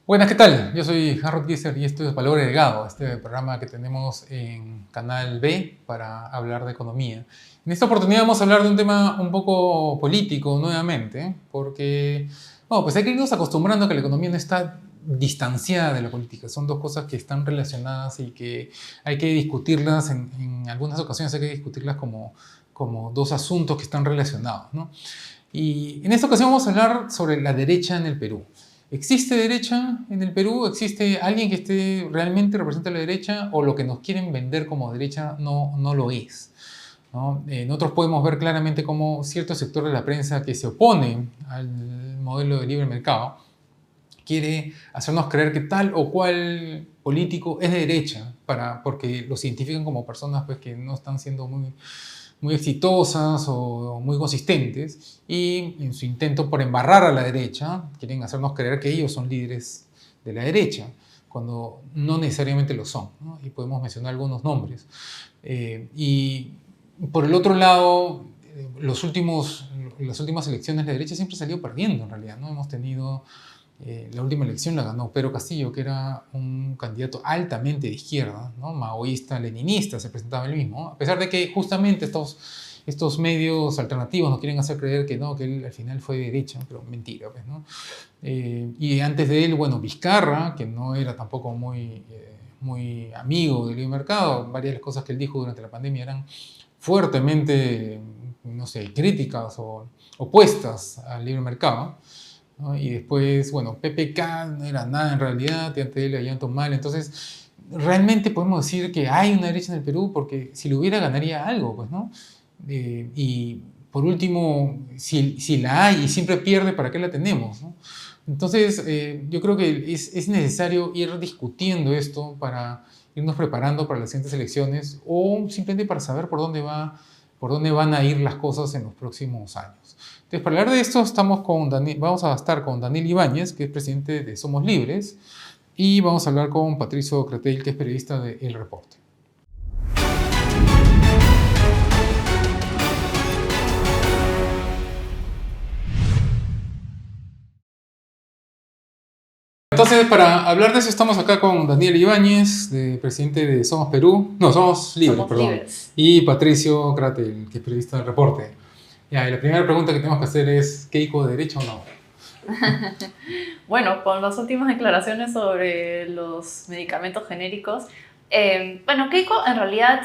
Buenas, ¿qué tal? Yo soy Harold Gieser y esto es Valor Agregado, este programa que tenemos en Canal B para hablar de economía. En esta oportunidad vamos a hablar de un tema un poco político nuevamente, porque bueno, pues hay que irnos acostumbrando a que la economía no está distanciada de la política. Son dos cosas que están relacionadas y que hay que discutirlas, en algunas ocasiones hay que discutirlas como dos asuntos que están relacionados, ¿no? Y en esta ocasión vamos a hablar sobre la derecha en el Perú. ¿Existe derecha en el Perú? ¿Existe alguien que realmente represente a la derecha? ¿O lo que nos quieren vender como derecha no lo es? ¿No? Nosotros podemos ver claramente cómo cierto sector de la prensa que se opone al modelo de libre mercado quiere hacernos creer que tal o cual político es de derecha, porque los identifican como personas pues, que no están siendo muy exitosas o muy consistentes, y en su intento por embarrar a la derecha quieren hacernos creer que ellos son líderes de la derecha, cuando no necesariamente lo son, ¿no? Y podemos mencionar algunos nombres. Y por el otro lado, las últimas elecciones la derecha siempre salió perdiendo en realidad, ¿no? Hemos tenido la última elección la ganó Pedro Castillo, que era un candidato altamente de izquierda, ¿no? Maoísta, leninista, se presentaba él mismo, a pesar de que justamente estos medios alternativos nos quieren hacer creer que no, que él al final fue de derecha, pero mentira, pues, ¿no? Y antes de él, bueno, Vizcarra, que no era tampoco muy amigo del libre mercado, varias de las cosas que él dijo durante la pandemia eran fuertemente, no sé, críticas o opuestas al libre mercado, ¿no? Y después, bueno, PPK no era nada en realidad, antes de él le habían tomado mal. Entonces, realmente podemos decir que hay una derecha en el Perú, porque si lo hubiera ganaría algo, pues, ¿no? Y por último, si la hay y siempre pierde, ¿para qué la tenemos, no? Entonces, yo creo que es necesario ir discutiendo esto para irnos preparando para las siguientes elecciones, o simplemente para saber por dónde van a ir las cosas en los próximos años. Entonces, para hablar de esto, vamos a estar con Daniel Ibáñez, que es presidente de Somos Libres, y vamos a hablar con Patricio Cretel, que es periodista de El Reporte. Entonces, para hablar de eso, estamos acá con Daniel Ibáñez, presidente de Somos Perú. No, Somos Libres, Somos perdón. Libres. Y Patricio Cretel, que es periodista del Reporte. Ya, y la primera pregunta que tenemos que hacer es, ¿Keiko de derecha o no? Bueno, con las últimas declaraciones sobre los medicamentos genéricos, Keiko en realidad,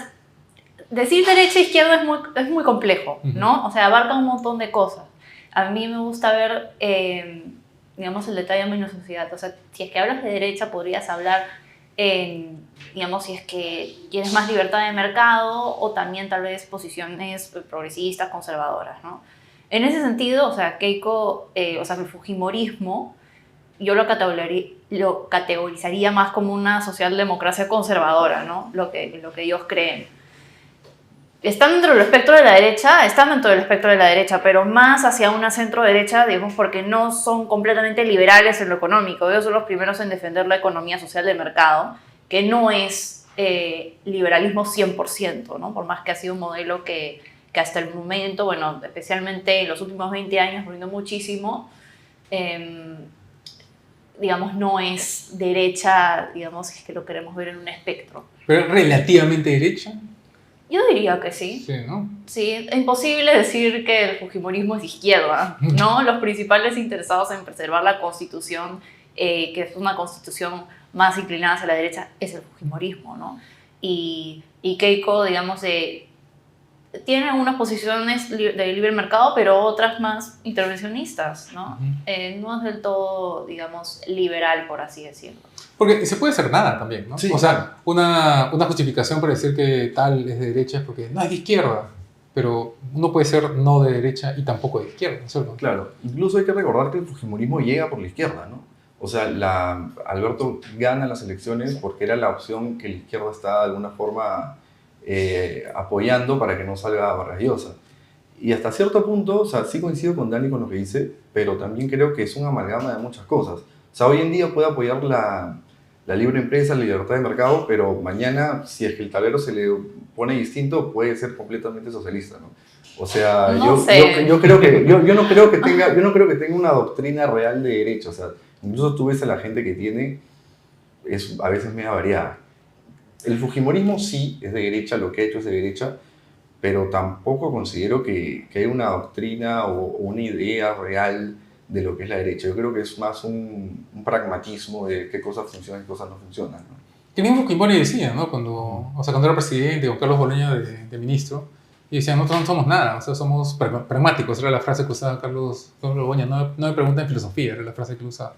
decir derecha e izquierda es muy complejo, ¿no? O sea, abarca un montón de cosas. A mí me gusta ver, digamos, el detalle en minuciosidad. O sea, si es que hablas de derecha, podrías hablar, digamos, si es que tienes más libertad de mercado o también tal vez posiciones progresistas, conservadoras, ¿no? En ese sentido, o sea, Keiko, o sea, el fujimorismo, yo lo categorizaría más como una socialdemocracia conservadora, ¿no? Lo que ellos creen. Están dentro del espectro de la derecha, pero más hacia una centro-derecha, digamos, porque no son completamente liberales en lo económico. Ellos son los primeros en defender la economía social de mercado, que no es liberalismo 100%, ¿no? Por más que ha sido un modelo que hasta el momento, bueno, especialmente en los últimos 20 años, brindó muchísimo, digamos, no es derecha, digamos, si es que lo queremos ver en un espectro. ¿Pero es relativamente derecha? Yo diría que sí. Sí, ¿no? Sí, es imposible decir que el fujimorismo es de izquierda, ¿no? Los principales interesados en preservar la Constitución, que es una Constitución más inclinada hacia la derecha, es el fujimorismo, ¿no? Y Keiko, digamos, tiene unas posiciones de libre mercado, pero otras más intervencionistas, ¿no? No es del todo, digamos, liberal, por así decirlo. Porque se puede hacer nada también, ¿no? Sí. O sea, una justificación para decir que tal es de derecha es porque no es de izquierda, pero uno puede ser no de derecha y tampoco de izquierda, ¿no es cierto? Claro, incluso hay que recordar que el fujimorismo llega por la izquierda, ¿no? O sea, Alberto gana las elecciones porque era la opción que la izquierda está de alguna forma apoyando para que no salga Vargas Llosa. Y hasta cierto punto, o sea, sí coincido con Dani con lo que dice, pero también creo que es una amalgama de muchas cosas. O sea, hoy en día puede apoyar la libre empresa, la libertad de mercado, pero mañana, si es que el tablero se le pone distinto, puede ser completamente socialista, ¿no? O sea, yo no creo que tenga una doctrina real de derecha. O sea, Incluso tú ves a la gente que tiene, es a veces media variada. El fujimorismo sí es de derecha, lo que ha hecho es de derecha, pero tampoco considero que haya una doctrina o una idea real de lo que es la derecha. Yo creo que es más un pragmatismo de qué cosas funcionan y qué cosas no funcionan, ¿no? Que mismo Fujimori decía, ¿no? Cuando era presidente, con Carlos Bolaño de ministro, y decía, nosotros no somos nada, o sea, somos pragmáticos, era la frase que usaba Carlos Bolaño, no me pregunten filosofía, era la frase que él usaba.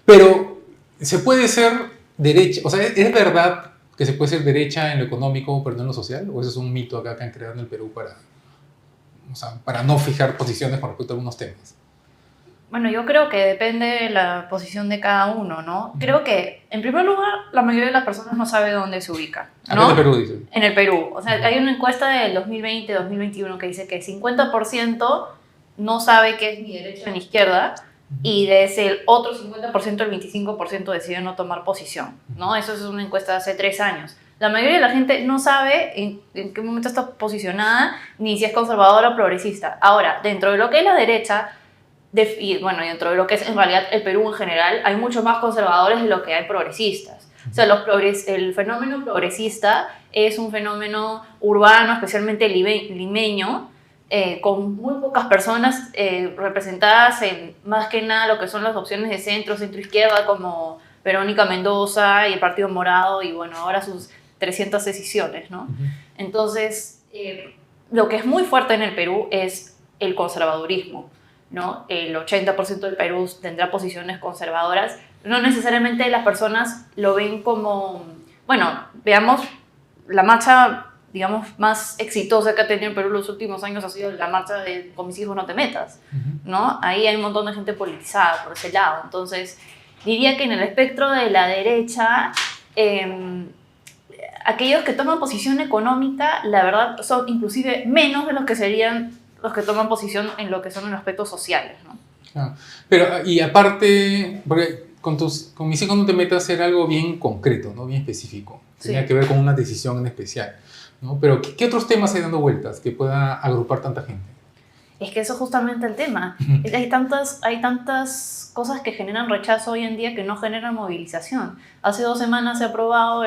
Pero se puede ser derecha, o sea, ¿es verdad que se puede ser derecha en lo económico pero no en lo social? ¿O eso es un mito acá que han creado en el Perú para no fijar posiciones con respecto a algunos temas? Bueno, yo creo que depende de la posición de cada uno, ¿no? Creo que, en primer lugar, la mayoría de las personas no sabe dónde se ubica, ¿no? En el Perú, dice. En el Perú. O sea, hay una encuesta del 2020-2021 que dice que 50% no sabe qué es ni derecha ni izquierda, y de ese otro 50%, el 25% decide no tomar posición, ¿no? Eso es una encuesta de hace 3 años. La mayoría de la gente no sabe en qué momento está posicionada, ni si es conservadora o progresista. Ahora, dentro de lo que es la derecha, y bueno, dentro de lo que es en realidad el Perú en general, hay mucho más conservadores de lo que hay progresistas. O sea, el fenómeno progresista es un fenómeno urbano, especialmente limeño, con muy pocas personas representadas en más que nada lo que son las opciones de centro-izquierda, como Verónica Mendoza y el Partido Morado, y bueno, ahora sus 300 decisiones, ¿no? Entonces, lo que es muy fuerte en el Perú es el conservadurismo, ¿no? El 80% del Perú tendrá posiciones conservadoras. No necesariamente las personas lo ven como... Bueno, veamos la marcha, digamos, más exitosa que ha tenido el Perú en los últimos años ha sido la marcha de "Con mis hijos no te metas", ¿no? Ahí hay un montón de gente politizada por ese lado. Entonces, diría que en el espectro de la derecha, aquellos que toman posición económica, la verdad, son inclusive menos de los que serían los que toman posición en lo que son los aspectos sociales, ¿no? Claro. Pero, y aparte, porque con mis hijos no te metas era algo bien concreto, ¿no? Bien específico. Tenía que ver con una decisión en especial, ¿no? Pero, ¿qué otros temas hay dando vueltas que pueda agrupar tanta gente? Es que eso es justamente el tema. Hay tantas cosas que generan rechazo hoy en día que no generan movilización. Hace 2 semanas se ha aprobado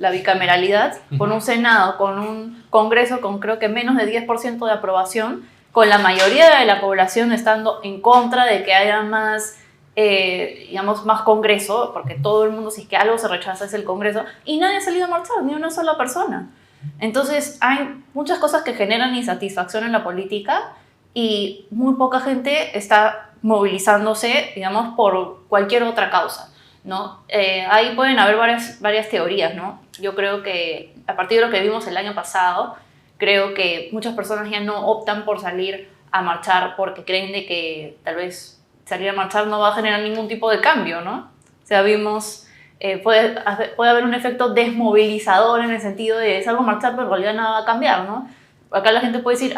la bicameralidad con un Senado, con un Congreso con creo que menos de 10% de aprobación, con la mayoría de la población estando en contra de que haya más, digamos, más Congreso, porque todo el mundo, si es que algo se rechaza, es el Congreso, y nadie ha salido a marchar, ni una sola persona. Entonces, hay muchas cosas que generan insatisfacción en la política y muy poca gente está movilizándose, digamos, por cualquier otra causa, ¿no? Ahí pueden haber varias teorías, ¿no? Yo creo que a partir de lo que vimos el año pasado, creo que muchas personas ya no optan por salir a marchar porque creen de que tal vez salir a marchar no va a generar ningún tipo de cambio, ¿no? O sea, vimos, puede haber un efecto desmovilizador en el sentido de salgo a marchar pero en realidad nada va a cambiar, ¿no? Acá la gente puede decir,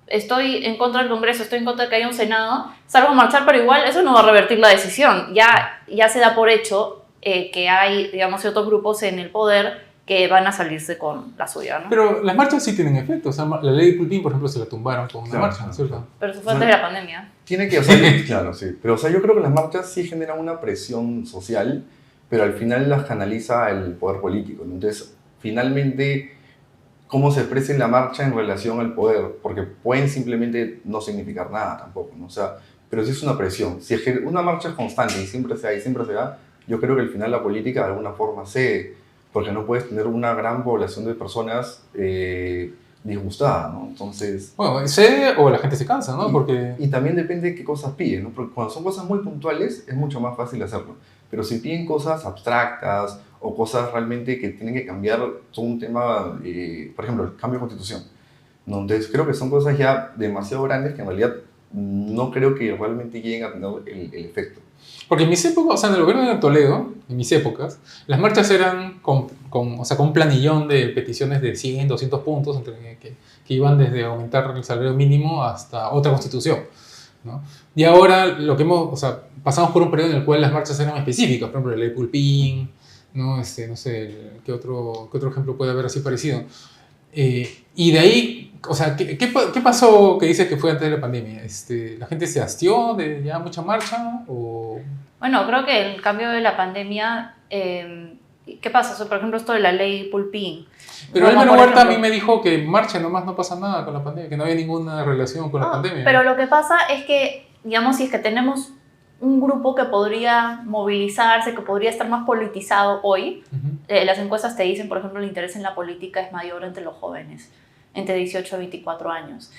estoy en contra del Congreso, estoy en contra de que haya un Senado, salgo a marchar, pero igual eso no va a revertir la decisión. Ya se da por hecho que hay, digamos, ciertos grupos en el poder que van a salirse con la suya, ¿no? Pero las marchas sí tienen efecto. O sea, la ley de Pulpín, por ejemplo, se la tumbaron con una marcha, ¿no es cierto? Pero eso fue antes de la pandemia. Tiene que, o sea, claro, sí. Pero, o sea, yo creo que las marchas sí generan una presión social, pero al final las canaliza el poder político, ¿no? Entonces, finalmente, cómo se expresa en la marcha en relación al poder, porque pueden simplemente no significar nada tampoco, ¿no? O sea, pero sí es una presión. Si es que una marcha es constante y siempre se da, yo creo que al final la política de alguna forma cede, porque no puedes tener una gran población de personas disgustadas, ¿no? Entonces... Bueno, cede o la gente se cansa, ¿no? Y también depende de qué cosas piden, ¿no? Porque cuando son cosas muy puntuales es mucho más fácil hacerlo. Pero si piden cosas abstractas o cosas realmente que tienen que cambiar todo un tema, por ejemplo, el cambio de constitución, ¿no? Entonces creo que son cosas ya demasiado grandes que en realidad no creo que realmente lleguen a tener el efecto. Porque en mis épocas, o sea, en el gobierno de Toledo, en mis épocas, las marchas eran con un planillón de peticiones de 100, 200 puntos, que iban desde aumentar el salario mínimo hasta otra constitución, ¿no? Y ahora pasamos por un periodo en el cual las marchas eran específicas, por ejemplo, la ley Pulpín, ¿no? No sé, ¿qué otro ejemplo puede haber así parecido? Y de ahí, o sea, ¿qué pasó que dices que fue antes de la pandemia? ¿La gente se hastió de ya mucha marcha? O... Bueno, creo que el cambio de la pandemia, ¿qué pasa? O sea, por ejemplo, esto de la ley Pulpín. Pero Como, Álvaro por Huerta a mí ejemplo, me dijo que marcha nomás no pasa nada con la pandemia, que no había ninguna relación con la pandemia. pero lo que pasa es que, digamos, si es que tenemos un grupo que podría movilizarse, que podría estar más politizado hoy, Ujú. las encuestas te dicen, por ejemplo, el interés en la política es mayor entre los jóvenes, entre 18 a 24 años.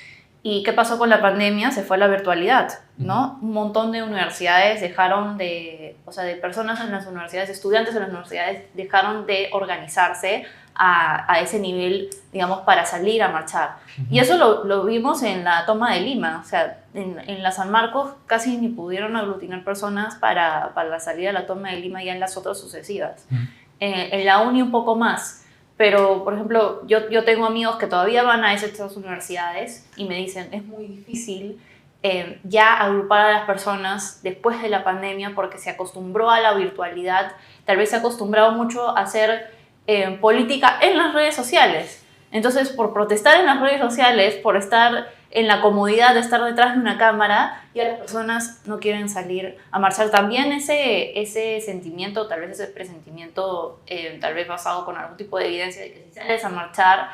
¿Y qué pasó con la pandemia? Se fue a la virtualidad, ¿no? Un montón de universidades dejaron de, o sea, de personas en las universidades, estudiantes en las universidades, dejaron de organizarse a ese nivel, digamos, para salir a marchar. Y eso lo vimos en la toma de Lima, o sea, en la San Marcos casi ni pudieron aglutinar personas para la salida de la toma de Lima, ya en las otras sucesivas. En la uni un poco más, pero por ejemplo, yo tengo amigos que todavía van a esas universidades y me dicen, es muy difícil ya agrupar a las personas después de la pandemia porque se acostumbró a la virtualidad, tal vez se ha acostumbrado mucho a hacer política en las redes sociales. Entonces, por protestar en las redes sociales, por estar en la comodidad de estar detrás de una cámara, ya las personas no quieren salir a marchar. También ese sentimiento, tal vez ese presentimiento, tal vez basado con algún tipo de evidencia de que si sales a marchar,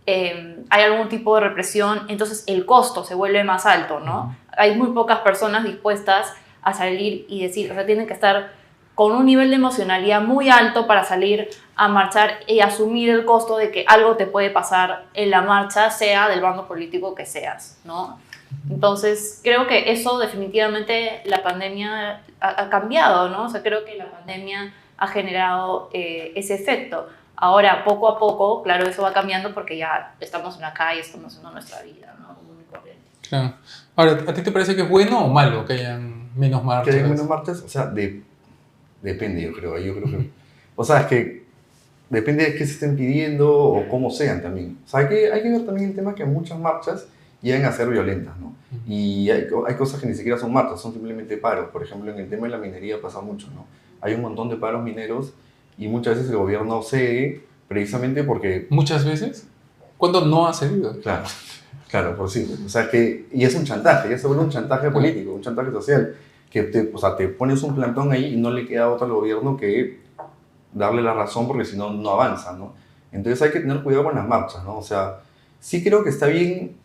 hay algún tipo de represión, entonces el costo se vuelve más alto, ¿no? Hay muy pocas personas dispuestas a salir y decir, o sea, tienen que estar con un nivel de emocionalidad muy alto para salir a marchar y asumir el costo de que algo te puede pasar en la marcha, sea del bando político que seas, ¿no? Entonces, creo que eso definitivamente la pandemia ha cambiado, ¿no? O sea, creo que la pandemia ha generado ese efecto. Ahora, poco a poco, claro, eso va cambiando porque ya estamos en la calle, estamos haciendo nuestra vida, ¿no? Común y corriente. Claro. Ahora, ¿a ti te parece que es bueno o malo que hayan menos Que marchas? hay menos marchas, o sea, depende, yo creo que... O sea, es que depende de qué se estén pidiendo o cómo sean también. O sea, hay que ver también el tema que muchas marchas llegan a ser violentas, ¿no? Y hay cosas que ni siquiera son marchas, son simplemente paros. Por ejemplo, en el tema de la minería pasa mucho, ¿no? Hay un montón de paros mineros y muchas veces el gobierno cede precisamente porque... Muchas veces, cuando no ha cedido. Claro, claro, por sí. O sea, y es un chantaje, ya se vuelve un chantaje político, un chantaje social, que o sea, te pones un plantón ahí y no le queda otro al gobierno que darle la razón porque si no, no avanza, ¿no? Entonces hay que tener cuidado con las marchas, ¿no? O sea, sí creo que está bien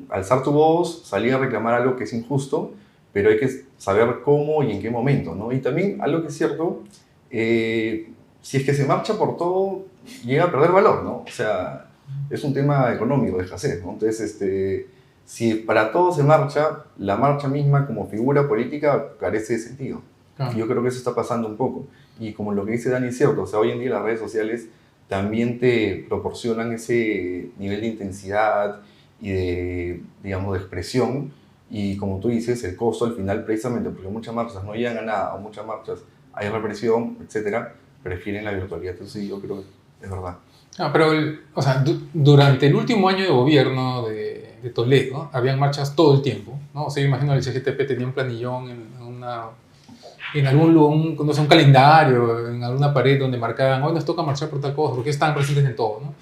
alzar tu voz, salir a reclamar algo que es injusto, pero hay que saber cómo y en qué momento, ¿no? Y también algo que es cierto, si es que se marcha por todo, llega a perder valor, ¿no? O sea, es un tema económico de escasez, ¿no? Entonces, si para todo se marcha, la marcha misma como figura política carece de sentido. Claro. Yo creo que eso está pasando un poco. Y como lo que dice Dani es cierto, o sea, hoy en día las redes sociales también te proporcionan ese nivel de intensidad y de, digamos, de expresión. Y como tú dices, el costo al final, precisamente porque muchas marchas no llegan a nada, o muchas marchas hay represión, etcétera, prefieren la virtualidad. Entonces sí, yo creo que es verdad. Ah, pero, o sea, durante el último año de gobierno de Toledo, habían marchas todo el tiempo, ¿no? O sea, yo imagino que el CGTP tenía un planillón en algún lugar, no sé, un calendario, en alguna pared donde marcaban, hoy nos toca marchar por tal cosa, porque están presentes en todo, ¿no?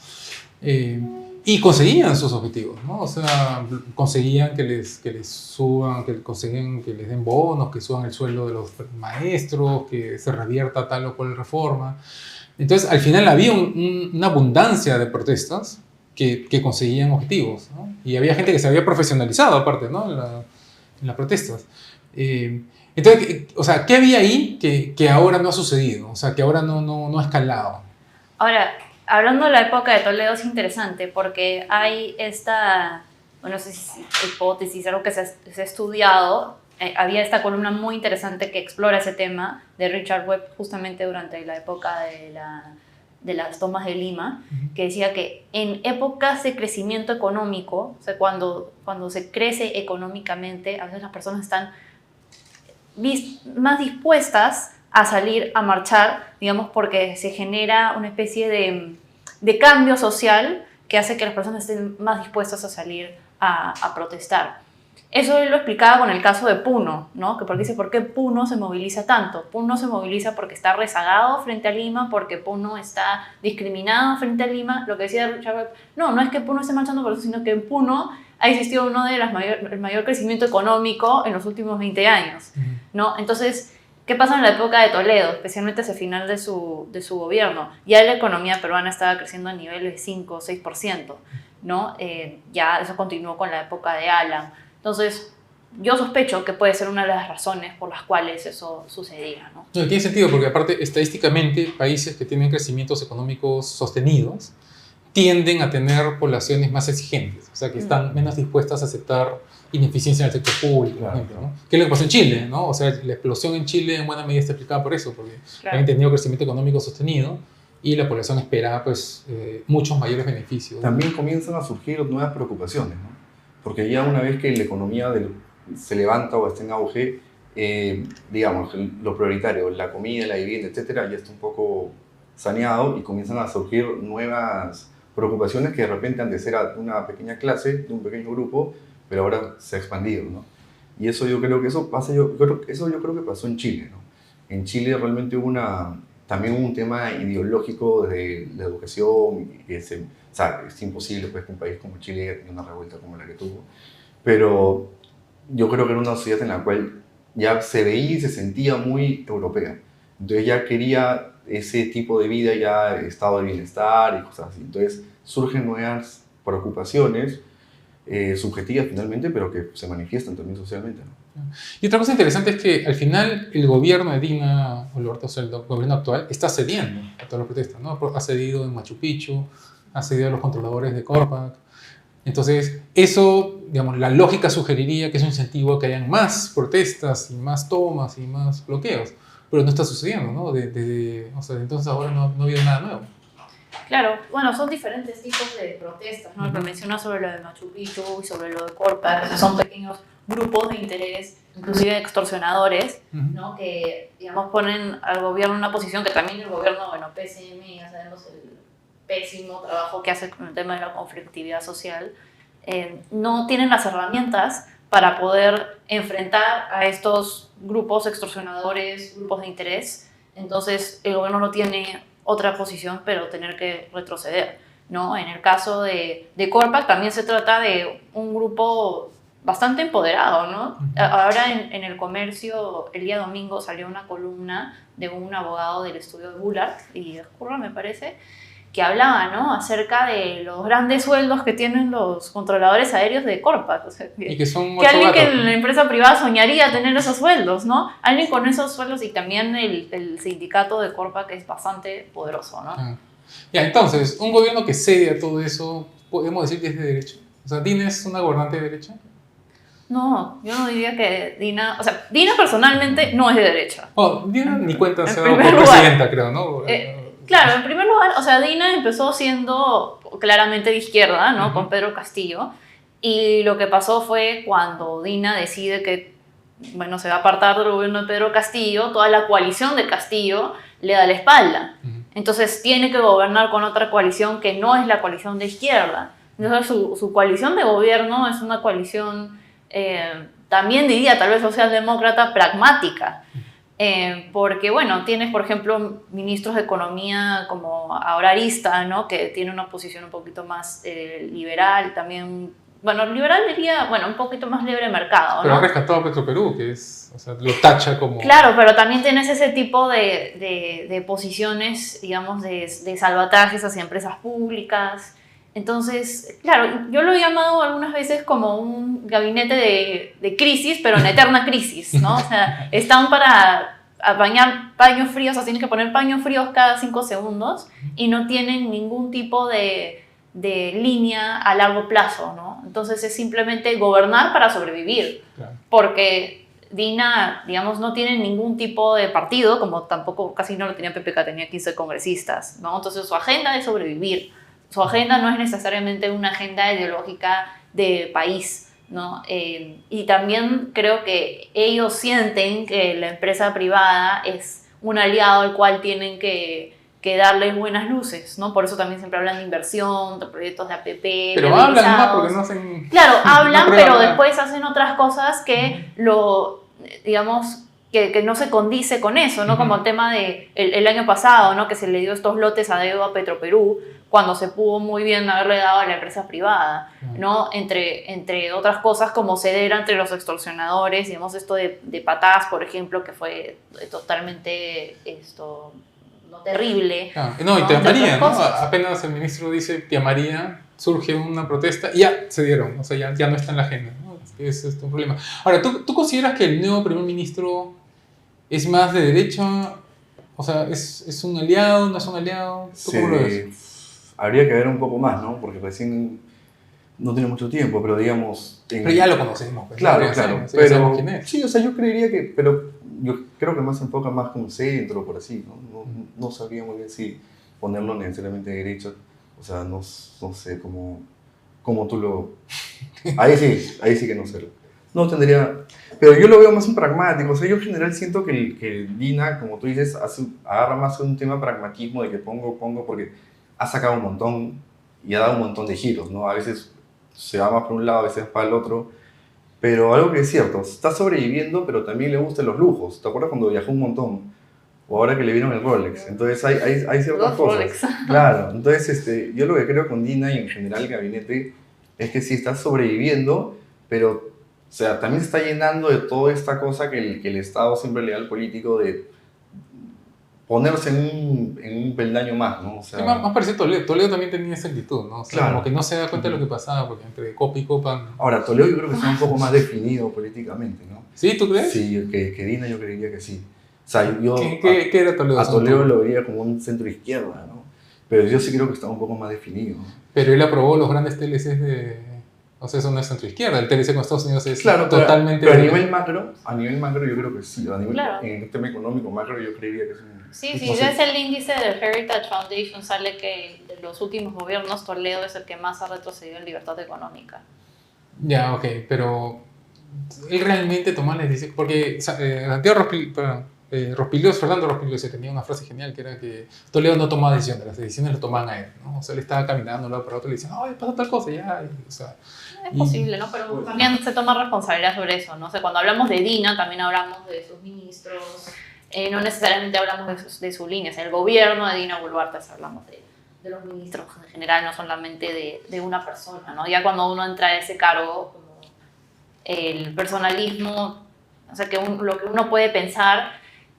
Y conseguían sus objetivos, ¿no? O sea, conseguían que les suban, conseguían que les den bonos, que suban el sueldo de los maestros, que se revierta tal o cual reforma. Entonces, al final había una abundancia de protestas que conseguían objetivos, ¿no? Y había gente que se había profesionalizado, aparte, ¿no? En las protestas. Entonces, o sea, ¿qué había ahí que ahora no ha sucedido? O sea, que ahora no ha escalado. Ahora, hablando de la época de Toledo es interesante porque hay esta, bueno, no sé si hipótesis, algo que se ha estudiado. Había esta columna muy interesante que explora ese tema de Richard Webb justamente durante la época de las tomas de Lima, que decía que en épocas de crecimiento económico, o sea, cuando se crece económicamente, a veces las personas están más dispuestas a salir a marchar, digamos, porque se genera una especie de cambio social que hace que las personas estén más dispuestas a salir a protestar. Eso él lo explicaba con el caso de Puno, ¿no? Que porque dice, ¿por qué Puno se moviliza tanto? Puno se moviliza porque está rezagado frente a Lima, porque Puno está discriminado frente a Lima. Lo que decía Chávez, no es que Puno esté marchando por eso, sino que en Puno ha existido uno de el mayor crecimiento económico en los últimos 20 años, ¿no? Entonces, ¿qué pasa en la época de Toledo, especialmente hacia el final de su gobierno? Ya la economía peruana estaba creciendo a niveles de 5 o 6%, ¿no? Ya eso continuó con la época de Alan. Entonces, yo sospecho que puede ser una de las razones por las cuales eso sucedía, ¿no? No, tiene sentido, porque aparte, estadísticamente, países que tienen crecimientos económicos sostenidos tienden a tener poblaciones más exigentes, o sea, que están menos dispuestas a aceptar ineficiencia en el sector público, por ejemplo, ¿no? ¿Qué es lo que pasó en Chile, ¿no? O sea, la explosión en Chile en buena medida está explicada por eso, porque habían tenido crecimiento económico sostenido y la población esperaba, pues, muchos mayores beneficios. También comienzan a surgir nuevas preocupaciones, ¿no? Porque ya una vez que la economía se levanta o está en auge, digamos, lo prioritario, la comida, la vivienda, etcétera, ya está un poco saneado y comienzan a surgir nuevas preocupaciones que de repente han de ser a una pequeña clase, de un pequeño grupo, pero ahora se ha expandido, ¿no? Y eso yo creo que eso yo creo que pasó en Chile, ¿no? En Chile realmente también hubo un tema ideológico de la educación, o sea, es imposible pues, que un país como Chile haya tenido una revuelta como la que tuvo, pero yo creo que era una sociedad en la cual ya se veía y se sentía muy europea, entonces ya quería ese tipo de vida, ya estado de bienestar y cosas así, entonces surgen nuevas preocupaciones subjetivas finalmente, pero que se manifiestan también socialmente, ¿no? Y otra cosa interesante es que al final el gobierno de Dina Boluarte, o sea, el gobierno actual, está cediendo a todas las protestas, ¿no? Ha cedido en Machu Picchu, ha cedido a los controladores de Corpac. Entonces, eso, digamos, la lógica sugeriría que es un incentivo a que hayan más protestas y más tomas y más bloqueos, pero no está sucediendo, ¿no? O sea, desde entonces ahora no ha habido nada nuevo. Claro, bueno, son diferentes tipos de protestas, ¿no? Lo mencionas sobre lo de Machu Picchu y sobre lo de Corpac, son pequeños grupos de interés, inclusive extorsionadores, ¿no? Que, digamos, ponen al gobierno en una posición que también el gobierno, bueno, PCM, ya sabemos el pésimo trabajo que hace con el tema de la conflictividad social, no tienen las herramientas para poder enfrentar a estos grupos extorsionadores, grupos de interés. Entonces, el gobierno no tiene otra posición, pero tener que retroceder, ¿no? En el caso de Corpac también se trata de un grupo bastante empoderado, ¿no? Ahora en el Comercio, el día domingo salió una columna de un abogado del estudio de Bullard, y Escurra me parece, que hablaba, ¿no? Acerca de los grandes sueldos que tienen los controladores aéreos de Corpac. O sea, y que son que alguien que en la empresa privada soñaría tener esos sueldos, ¿no? Alguien con esos sueldos, y también el sindicato de Corpac es bastante poderoso, ¿no? Ya, entonces, un gobierno que cede a todo eso, ¿podemos decir que es de derecha? O sea, ¿Dina es una gobernante de derecha? No, yo no diría que Dina... O sea, Dina personalmente no es de derecha. Oh, Dina ni cuenta se ha dado primer por lugar, presidenta, creo, ¿no? Claro, en primer lugar, o sea, Dina empezó siendo claramente de izquierda, ¿no? Con Pedro Castillo. Y lo que pasó fue cuando Dina decide que, bueno, se va a apartar del gobierno de Pedro Castillo, toda la coalición de Castillo le da la espalda. Entonces tiene que gobernar con otra coalición que no es la coalición de izquierda. Entonces su coalición de gobierno es una coalición, también diría tal vez socialdemócrata, pragmática. Porque, bueno, tienes, por ejemplo, ministros de Economía como ahora Arista, ¿no? Que tiene una posición un poquito más liberal, también, bueno, liberal diría, bueno, un poquito más libre mercado, ¿no? Pero ha rescatado a Petroperú, que es, o sea, lo tacha como... Claro, pero también tienes ese tipo de posiciones, digamos, de salvatajes hacia empresas públicas. Entonces, claro, yo lo he llamado algunas veces como un gabinete de crisis, pero en eterna crisis, ¿no? O sea, están para bañar paños fríos, o sea, tienes que poner paños fríos cada 5 segundos y no tienen ningún tipo de línea a largo plazo, ¿no? Entonces es simplemente gobernar para sobrevivir, claro. Porque Dina, digamos, no tiene ningún tipo de partido, como tampoco casi no lo tenía PPK, tenía 15 congresistas, ¿no? Entonces su agenda es sobrevivir. Su agenda no es necesariamente una agenda ideológica de país, ¿no? Y también creo que ellos sienten que la empresa privada es un aliado al cual tienen que que darles buenas luces, ¿no? Por eso también siempre hablan de inversión, de proyectos de APP. Pero hablan más porque no hacen... Claro, hablan, no pero nada. después hacen otras cosas que digamos, que no se condice con eso, ¿no? Como el tema de el año pasado, ¿no? Que se le dio estos lotes a dedo a Petroperú, cuando se pudo muy bien haberle dado a la empresa privada, ¿no? Entre otras cosas como ceder entre los extorsionadores, digamos, esto de Patás, por ejemplo, que fue totalmente no terrible. No, y Tía Entre María, otras ¿no? cosas. Apenas el ministro dice Tía María, surge una protesta y ya se dieron, o sea, ya no está en la agenda, ¿no? Es un problema. Ahora, ¿tú consideras que el nuevo primer ministro es más de derecha? O sea, ¿es un aliado, no es un aliado? ¿Tú cómo lo ves? Habría que ver un poco más, ¿no? Porque recién no tiene mucho tiempo, pero digamos... Pero ya lo conocemos. Pues, claro, ya claro. sabemos, ya sabemos quién es. Sí, o sea, yo creería que... Pero yo creo que más se enfoca más como centro, por así, ¿no? No sabría muy bien si ponerlo necesariamente de derecha. O sea, no sé cómo tú lo... Ahí sí que no sé. No tendría... Pero yo lo veo más un pragmático. O sea, yo en general siento que Dina, como tú dices, agarra más un tema pragmatismo de que pongo, porque ha sacado un montón y ha dado un montón de giros, ¿no? A veces se va más por un lado, a veces para el otro. Pero algo que es cierto, está sobreviviendo, pero también le gustan los lujos. ¿Te acuerdas cuando viajó un montón? O ahora que le vieron el Rolex. Entonces hay ciertas cosas. Rolex. Claro, entonces yo lo que creo con Dina y en general el gabinete es que sí está sobreviviendo, pero o sea, también se está llenando de toda esta cosa que el Estado siempre le da al político de ponerse en un peldaño más, ¿no? O sea, Sí, más parecido a Toledo. Toledo también tenía esa actitud, ¿no? O sea, claro. como que no se da cuenta de lo que pasaba, porque entre copa y copa... Ahora, Toledo yo creo que está un poco más definido políticamente, ¿no? ¿Sí? ¿Tú crees? Sí, que Dina yo creería que sí. O sea, yo ¿Qué era Toledo? a Toledo lo vería como un centro izquierda, ¿no? Pero yo sí creo que está un poco más definido, ¿no? Pero él aprobó los grandes TLCs de... O sea, eso no es centro izquierda. El TLC con Estados Unidos es Claro, totalmente... pero a nivel macro yo creo que sí. Claro. En el tema económico macro yo creería que es un... Sí, no si sé. ves el índice del Heritage Foundation, sale que de los últimos gobiernos Toledo es el que más ha retrocedido en libertad económica. Ya, ok, pero él realmente tomó las decisiones, porque Santiago Fernando Rospigliosi tenía una frase genial que era que Toledo no tomaba decisiones, las decisiones las tomaban a él, ¿no? O sea, él estaba caminando de un lado para otro y le decían, ¡ay, pasa tal cosa! Ya, o sea, Es posible, ¿no? Pero también se toma responsabilidad sobre eso, ¿no? O sea, cuando hablamos de Dina, también hablamos de sus ministros, no necesariamente hablamos de su línea, o sea, el gobierno de Dina Boluarte, hablamos de los ministros en general, no solamente de una persona, ¿no? Ya cuando uno entra a ese cargo, como el personalismo, o sea, lo que uno puede pensar,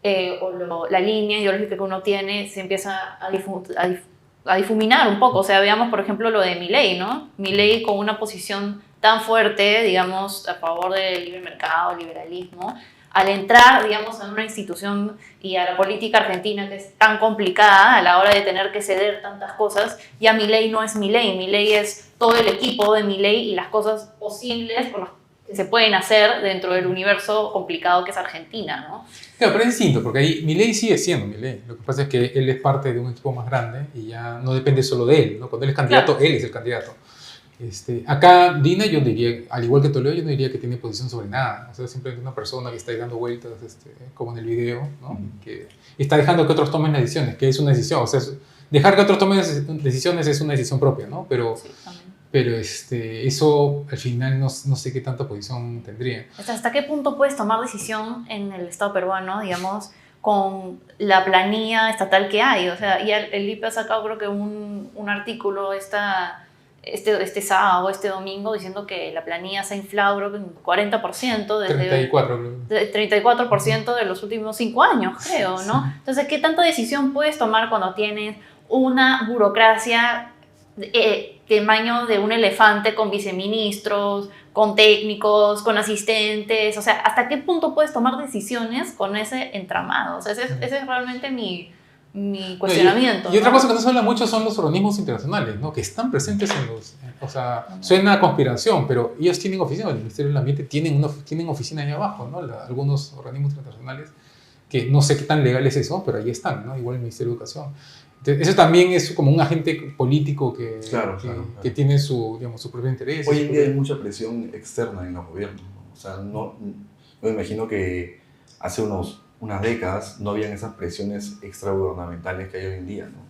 la línea ideológica que uno tiene, se empieza a difuminar un poco. O sea, veamos, por ejemplo, lo de Milei, ¿no? Milei con una posición tan fuerte, digamos, a favor del libre mercado, liberalismo, al entrar, digamos, en una institución y a la política argentina que es tan complicada a la hora de tener que ceder tantas cosas, ya Milei no es Milei es todo el equipo de Milei y las cosas posibles por las que se pueden hacer dentro del universo complicado que es Argentina, ¿no? claro, pero es distinto, porque ahí Milei sigue siendo Milei. Lo que pasa es que él es parte de un equipo más grande y ya no depende solo de él, ¿no? Cuando él es candidato, claro, él es el candidato. Acá Dina, yo diría, al igual que Toledo, yo no diría que tiene posición sobre nada. O sea, simplemente una persona que está ahí dando vueltas, como en el video, ¿no? Que está dejando que otros tomen las decisiones, que es una decisión. O sea, dejar que otros tomen decisiones es una decisión propia, ¿no? Pero, sí, pero eso al final no sé qué tanta posición tendría. ¿Hasta qué punto puedes tomar decisión en el Estado peruano, digamos, con la planilla estatal que hay? O sea, y el IPE ha sacado creo que un artículo este sábado, este domingo, diciendo que la planilla se ha inflado creo que un 40% desde 34% de los últimos 5 años, creo, ¿no? Sí. Entonces, ¿qué tanta decisión puedes tomar cuando tienes una burocracia tamaño de un elefante con viceministros, con técnicos, con asistentes? O sea, ¿hasta qué punto puedes tomar decisiones con ese entramado? O sea, ese es realmente mi cuestionamiento. Y otra cosa que no se habla mucho son los organismos internacionales, ¿no? Que están presentes en los... O sea, suena a conspiración, pero ellos tienen oficina, el Ministerio del Ambiente tienen oficina ahí abajo, ¿no? Algunos organismos internacionales, que no sé qué tan legal es eso, pero ahí están, ¿no? Igual el Ministerio de Educación. Entonces, eso también es como un agente político que tiene su propio interés. Hoy en día hay mucha presión externa en los gobiernos, ¿no? O sea, no me imagino que hace unos unas décadas no habían esas presiones extragubernamentales que hay hoy en día, ¿no?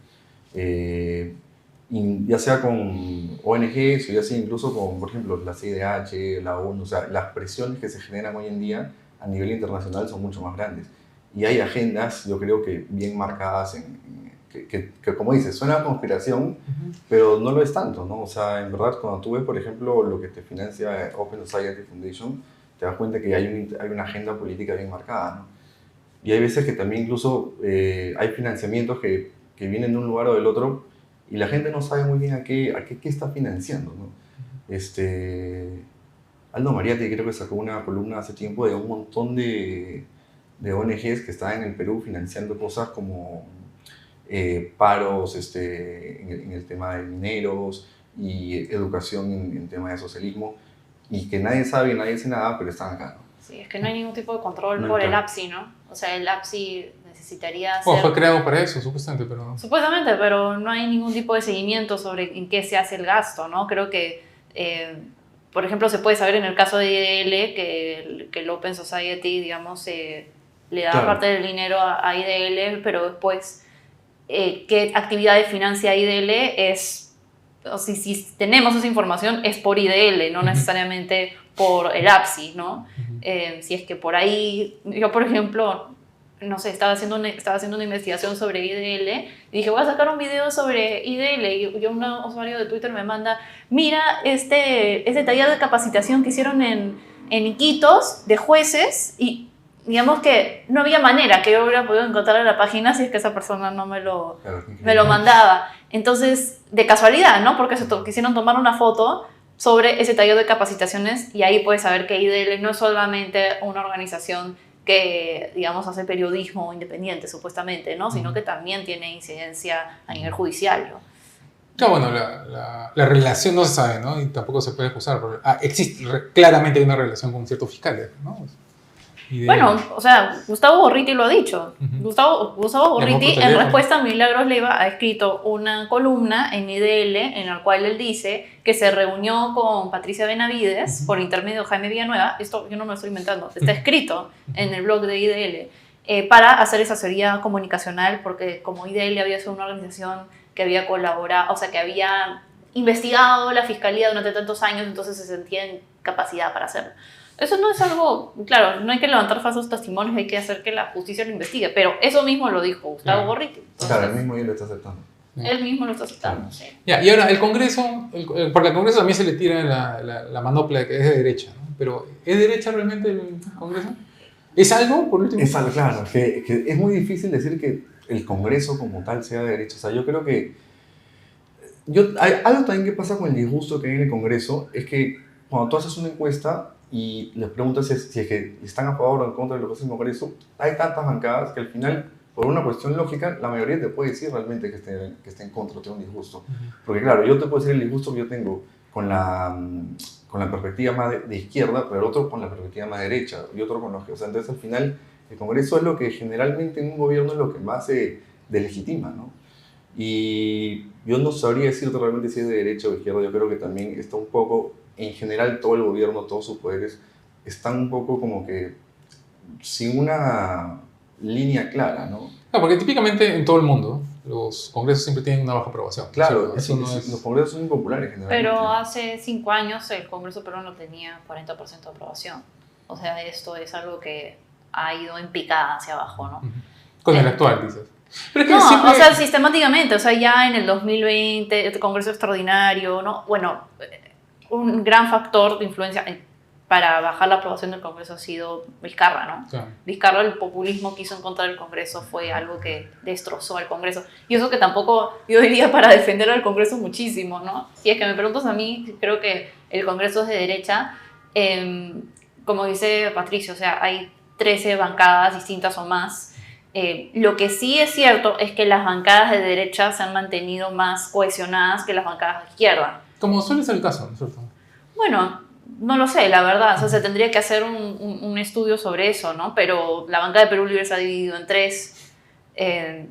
Y ya sea con ONGs o ya sea incluso con, por ejemplo, la CIDH, la ONU, o sea, las presiones que se generan hoy en día a nivel internacional son mucho más grandes. Y hay agendas, yo creo que bien marcadas, que como dices, suena a conspiración, pero no lo es tanto, ¿no? O sea, en verdad, cuando tú ves, por ejemplo, lo que te financia Open Society Foundation, te das cuenta que hay una agenda política bien marcada, ¿no? Y hay veces que también incluso hay financiamientos que vienen de un lugar o del otro y la gente no sabe muy bien a qué está financiando, ¿no? Aldo Mariatti creo que sacó una columna hace tiempo de un montón de ONGs que estaban en el Perú financiando cosas como paros en el tema de mineros y educación en tema de socialismo, y que nadie sabe, nadie hace nada, pero están acá, ¿no? Sí, es que no hay ningún tipo de control No, por el claro. APSI, ¿no? O sea, el APSI necesitaría Oh, ser... fue creado para eso, supuestamente, pero... Supuestamente, pero no hay ningún tipo de seguimiento sobre en qué se hace el gasto, ¿no? Creo que, por ejemplo, se puede saber en el caso de IDL que el Open Society, digamos, le da Claro. parte del dinero a IDL, pero después, ¿qué actividades financia IDL? O sea, si tenemos esa información, es por IDL, no necesariamente por el APSI, ¿no? Si es que por ahí, yo por ejemplo, no sé, estaba haciendo una investigación sobre IDL y dije, voy a sacar un video sobre IDL, y un usuario de Twitter me manda, mira este taller de capacitación que hicieron en Iquitos de jueces, y digamos que no había manera que yo hubiera podido encontrar en la página si es que esa persona no me lo mandaba. Entonces, de casualidad, ¿no? Porque quisieron tomar una foto sobre ese taller de capacitaciones, y ahí puedes saber que IDL no es solamente una organización que, digamos, hace periodismo independiente, supuestamente, ¿no? Sino que también tiene incidencia a nivel judicial, ¿no? Claro, bueno, la relación no se sabe, ¿no? Y tampoco se puede acusar. Existe, claramente hay una relación con ciertos fiscales, ¿no? Bueno, o sea, Gustavo Gorriti lo ha dicho. Gustavo Gorriti, en respuesta a Milagros Leiva, ha escrito una columna en IDL en la cual él dice que se reunió con Patricia Benavides por intermedio de Jaime Villanueva. Esto yo no me lo estoy inventando, está escrito en el blog de IDL, para hacer esa asesoría comunicacional, porque como IDL había sido una organización que había colaborado, o sea, que había investigado la fiscalía durante tantos años, entonces se sentía en capacidad para hacerlo. Eso no es algo, claro, no hay que levantar falsos testimonios, hay que hacer que la justicia lo investigue, pero eso mismo lo dijo Gustavo Gorriti. Entonces, claro, él mismo ya lo está aceptando. Él mismo lo está aceptando, sí. Ya, y ahora el Congreso, porque al Congreso también se le tira la manopla que es de derecha, ¿no? Pero ¿es derecha realmente el Congreso? ¿Es algo, por último? Es algo, claro, que es muy difícil decir que el Congreso como tal sea de derecha. O sea, yo creo que... algo también que pasa con el disgusto que hay en el Congreso es que cuando tú haces una encuesta y les preguntas si es que están a favor o en contra de lo que hace el Congreso, hay tantas bancadas que al final, por una cuestión lógica, la mayoría te puede decir realmente que esté en contra o tiene un disgusto. Porque claro, yo te puedo decir el disgusto que yo tengo con la perspectiva más de izquierda, pero el otro con la perspectiva más derecha, y otro con los que... O sea, entonces al final el Congreso es lo que generalmente en un gobierno es lo que más se delegitima, ¿no? Y yo no sabría decirte realmente si es de derecha o de izquierda. Yo creo que también está un poco, en general todo el gobierno, todos sus poderes están un poco como que sin una línea clara, ¿no? No, porque típicamente en todo el mundo los congresos siempre tienen una baja aprobación. Claro, eso no es... los congresos son impopulares generalmente. Pero hace 5 años el Congreso peruano tenía 40% de aprobación. O sea, esto es algo que ha ido en picada hacia abajo, ¿no? Con el actual, dices. Pero es que No, siempre... o sea, sistemáticamente, o sea, ya en el 2020, el Congreso extraordinario, ¿no? Bueno, un gran factor de influencia para bajar la aprobación del Congreso ha sido Vizcarra, ¿no? Claro. Vizcarra, el populismo que hizo en contra del Congreso fue algo que destrozó al Congreso. Y eso que tampoco yo diría para defender al Congreso muchísimo, ¿no? Si es que me preguntas a mí, creo que el Congreso es de derecha. Como dice Patricio, o sea, hay 13 bancadas distintas o más. Lo que sí es cierto es que las bancadas de derecha se han mantenido más cohesionadas que las bancadas de izquierda. Como suele ser el caso, ¿no es cierto? Bueno, no lo sé, la verdad. O sea, se tendría que hacer un estudio sobre eso, ¿no? Pero la bancada de Perú Libre se ha dividido en 3.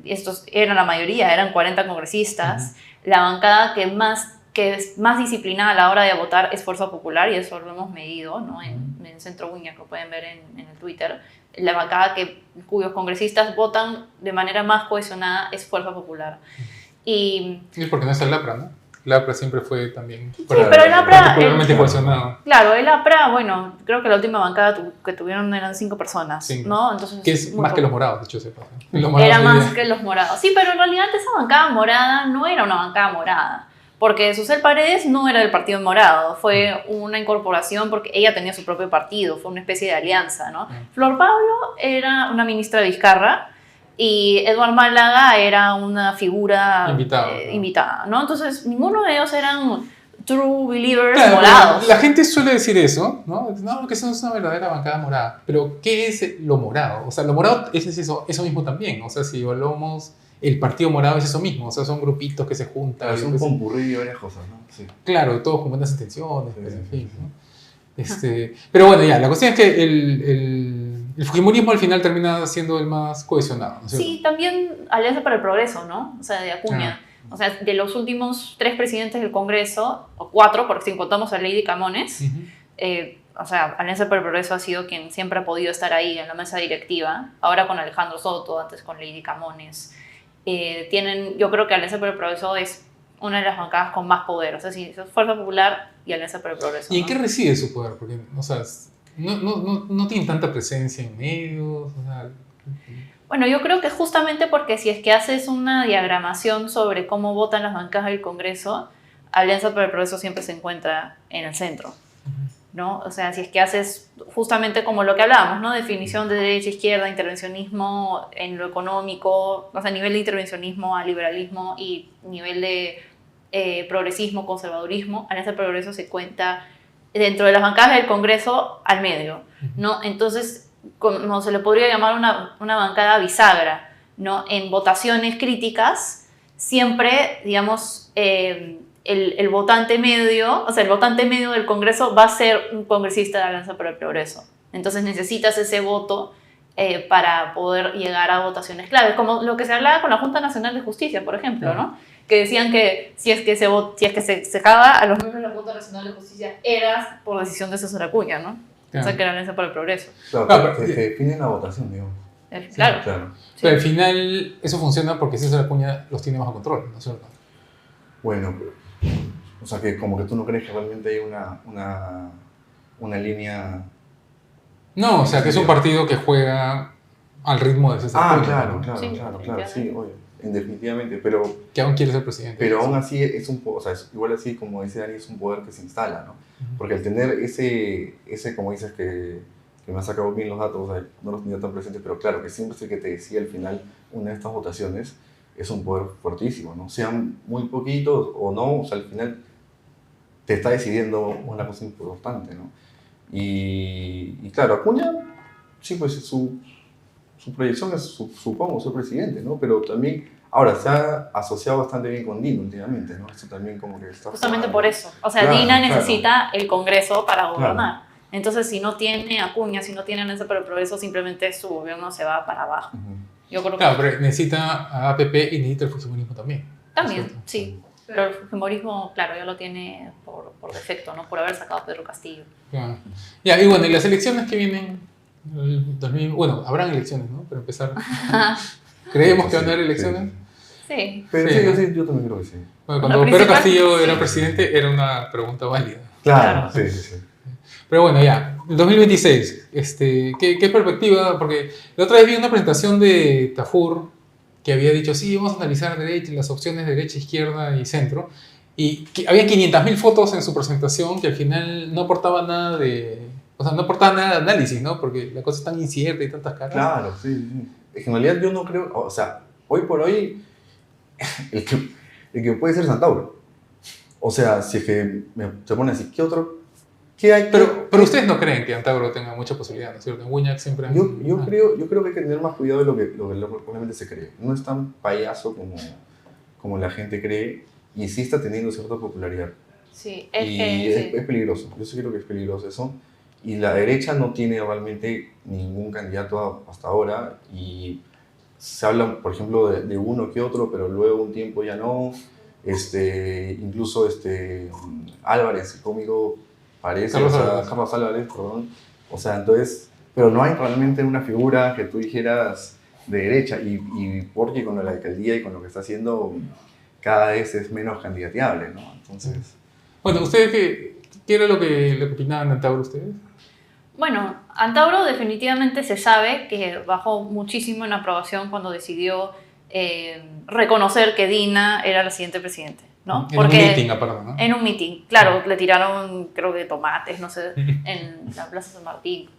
Estos eran la mayoría, eran 40 congresistas. La bancada que más que es más disciplinada a la hora de votar es Fuerza Popular, y eso lo hemos medido, ¿no? En Centro Wiña, que lo pueden ver en el Twitter. La bancada cuyos congresistas votan de manera más cohesionada es Fuerza Popular. Y es porque no es el APRA, ¿no? El APRA siempre fue también pero el APRA, particularmente cohesionado. Claro, el APRA, bueno, creo que la última bancada que tuvieron eran 5 personas, Sí. ¿no? Entonces, Que es más que los morados, dicho sea. Era más que los morados. Sí, pero en realidad esa bancada morada no era una bancada morada, porque Susel Paredes no era del Partido Morado, fue una incorporación porque ella tenía su propio partido, fue una especie de alianza, ¿no? Flor Pablo era una ministra de Vizcarra y Eduard Málaga era una figura invitada, ¿no? Entonces, ninguno de ellos eran true believers morados. La gente suele decir eso, ¿no? No, que eso no es una verdadera bancada morada. Pero, ¿qué es lo morado? O sea, lo morado es eso mismo también. O sea, si evaluamos el partido morado es eso mismo. O sea, son grupitos que se juntan. Es un concurrido de varias cosas, ¿no? Sí. Claro, todos con buenas intenciones, pues, en fin, ¿no? Pero bueno, ya, la cuestión es que el fujimorismo al final termina siendo el más cohesionado, ¿no es cierto? Sí, también Alianza para el Progreso, ¿no? O sea, de Acuña. O sea, de los últimos 3 presidentes del Congreso, o 4, porque si contamos a Lady Camones, o sea, Alianza para el Progreso ha sido quien siempre ha podido estar ahí en la mesa directiva, ahora con Alejandro Soto, antes con Lady Camones. Yo creo que Alianza para el Progreso es una de las bancadas con más poder, o sea, sí, Fuerza Popular y Alianza para el Progreso. ¿Y en qué reside su poder? Porque, o sea, no tienen tanta presencia en medios, o sea... Bueno, yo creo que justamente porque si es que haces una diagramación sobre cómo votan las bancadas del Congreso, Alianza para el Progreso siempre se encuentra en el centro, ¿no? O sea, si es que haces justamente como lo que hablábamos, ¿no? Definición de derecha, izquierda, intervencionismo en lo económico, o sea, nivel de intervencionismo a liberalismo y nivel de progresismo, conservadurismo, Alianza para el Progreso se cuenta dentro de las bancadas del Congreso al medio, ¿no? Entonces, como se le podría llamar una bancada bisagra, ¿no? En votaciones críticas, siempre, digamos, el votante medio, o sea, el votante medio del Congreso va a ser un congresista de Alianza para el Progreso. Entonces necesitas ese voto para poder llegar a votaciones claves, como lo que se hablaba con la Junta Nacional de Justicia, por ejemplo, ¿no? Que decían que si es que se caga a los miembros de la Junta Nacional de Justicia, era por decisión de César Acuña, ¿no? O sea, que era Alianza para el Progreso. Claro, que define la votación, digamos. Claro. Sí. Pero al final eso funciona porque César Acuña los tiene bajo control, ¿no es cierto? Bueno, o sea, que como que tú no crees que realmente hay una línea... No, o sea, que es un partido que juega al ritmo de César Acuña. Claro, sí, obvio, definitivamente, pero... Que aún quiere ser presidente. Pero aún así es o sea, igual así como dice Dani, es un poder que se instala, ¿no? Porque al tener ese como dices que me ha sacado bien los datos, o sea, no los tenía tan presentes, pero claro, que siempre es el que te decía al final una de estas votaciones, es un poder fuertísimo, ¿no? Sean muy poquitos o no, o sea, al final te está decidiendo una cosa importante, ¿no? Y claro, Acuña, sí, pues su proyección es, supongo, ser presidente, ¿no? Pero también, ahora, se ha asociado bastante bien con Dina últimamente, ¿no? Eso también como que está... Justamente por eso. O sea, claro, Dina necesita el Congreso para gobernar. Claro. Entonces, si no tiene Acuña, si no tiene Alianza para el Progreso, simplemente su gobierno se va para abajo. Yo creo que... Claro, pero necesita a APP y necesita el fujimorismo también. También, sí. Pero el fujimorismo, claro, ya lo tiene por defecto, ¿no? Por haber sacado a Pedro Castillo. Ya, y bueno, y las elecciones que vienen, bueno, habrán elecciones, ¿no? Para empezar, ¿creemos que van a haber elecciones? Sí. Pero sí, yo también creo que sí. Bueno, cuando Pedro Castillo era presidente, era una pregunta válida. Claro, sí. Pero bueno, ya, el 2026, ¿qué perspectiva? Porque la otra vez vi una presentación de Tafur que había dicho, sí, vamos a analizar las opciones de derecha, izquierda y centro, y que había 500.000 fotos en su presentación que al final no aportaba nada de análisis, ¿no? Porque la cosa es tan incierta y tantas caras. Claro, sí. Es que en realidad yo no creo, o sea, hoy por hoy, el que puede ser Santauro. O sea, si es que se pone así, ¿qué hay? Pero ustedes no creen que Antauro tenga mucha posibilidad, ¿no es cierto? En Wiñac siempre... Yo creo que hay que tener más cuidado de lo que realmente se cree. No es tan payaso como la gente cree y sí está teniendo cierta popularidad. Sí, es peligroso. Yo sí creo que es peligroso eso. Y la derecha no tiene realmente ningún candidato hasta ahora y se habla, por ejemplo, de uno que otro, pero luego un tiempo ya no. incluso Álvarez, el cómico, parece, Carlos Álvarez, perdón. O sea, entonces, pero no hay realmente una figura que tú dijeras de derecha, y porque con la alcaldía y con lo que está haciendo, cada vez es menos candidateable, ¿no? Entonces... Bueno, ¿ustedes qué era lo que opinaban de Antauro ustedes? Bueno, Antauro definitivamente se sabe que bajó muchísimo en aprobación cuando decidió reconocer que Dina era la siguiente presidente, ¿no? En un meeting, aparte, ¿no? En un meeting, claro, le tiraron, creo que tomates, no sé, en la Plaza San Martín.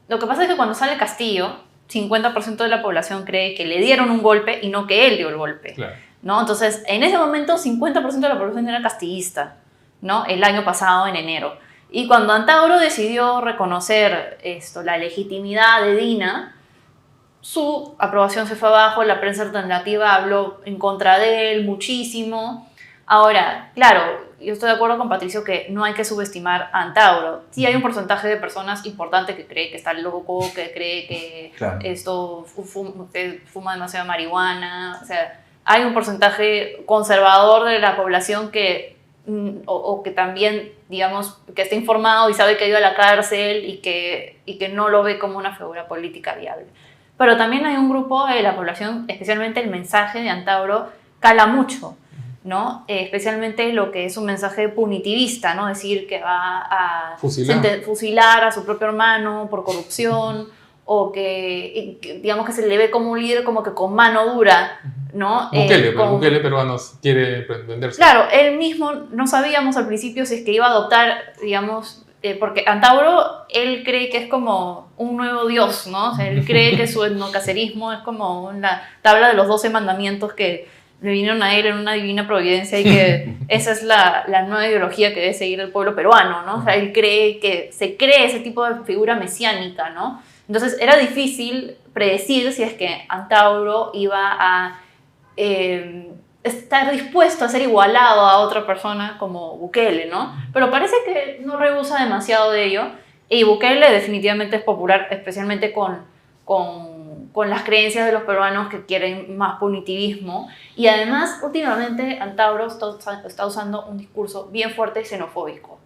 Lo que pasa es que cuando sale Castillo, 50% de la población cree que le dieron un golpe y no que él dio el golpe, Claro. ¿no? Entonces, en ese momento, 50% de la población era castillista, ¿no? El año pasado, en enero. Y cuando Antauro decidió reconocer la legitimidad de Dina, su aprobación se fue abajo, la prensa alternativa habló en contra de él muchísimo. Ahora, claro, yo estoy de acuerdo con Patricio que no hay que subestimar a Antauro. Sí hay un porcentaje de personas importante que cree que está loco, que cree que Claro. que fuma demasiada marihuana. O sea, hay un porcentaje conservador de la población que o que también, digamos, que está informado y sabe que ha ido a la cárcel y que no lo ve como una figura política viable. Pero también hay un grupo de la población, especialmente el mensaje de Antauro, cala mucho, ¿no? Especialmente lo que es un mensaje punitivista, ¿no? Decir que va a fusilar a su propio hermano por corrupción, o que, digamos, que se le ve como un líder como que con mano dura, ¿no? Bukele peruano quiere venderse. Claro, él mismo no sabíamos al principio si es que iba a adoptar, digamos, porque Antauro, él cree que es como un nuevo dios, ¿no? O sea, él cree que su etnocacerismo es como una tabla de los 12 mandamientos que le vinieron a él en una divina providencia y que esa es la nueva ideología que debe seguir el pueblo peruano, ¿no? O sea, él se cree ese tipo de figura mesiánica, ¿no? Entonces era difícil predecir si es que Antauro iba a estar dispuesto a ser igualado a otra persona como Bukele, ¿no? Pero parece que no rehúsa demasiado de ello, y Bukele definitivamente es popular, especialmente con las creencias de los peruanos que quieren más punitivismo, y además últimamente Antauro está usando un discurso bien fuerte y xenofóbico.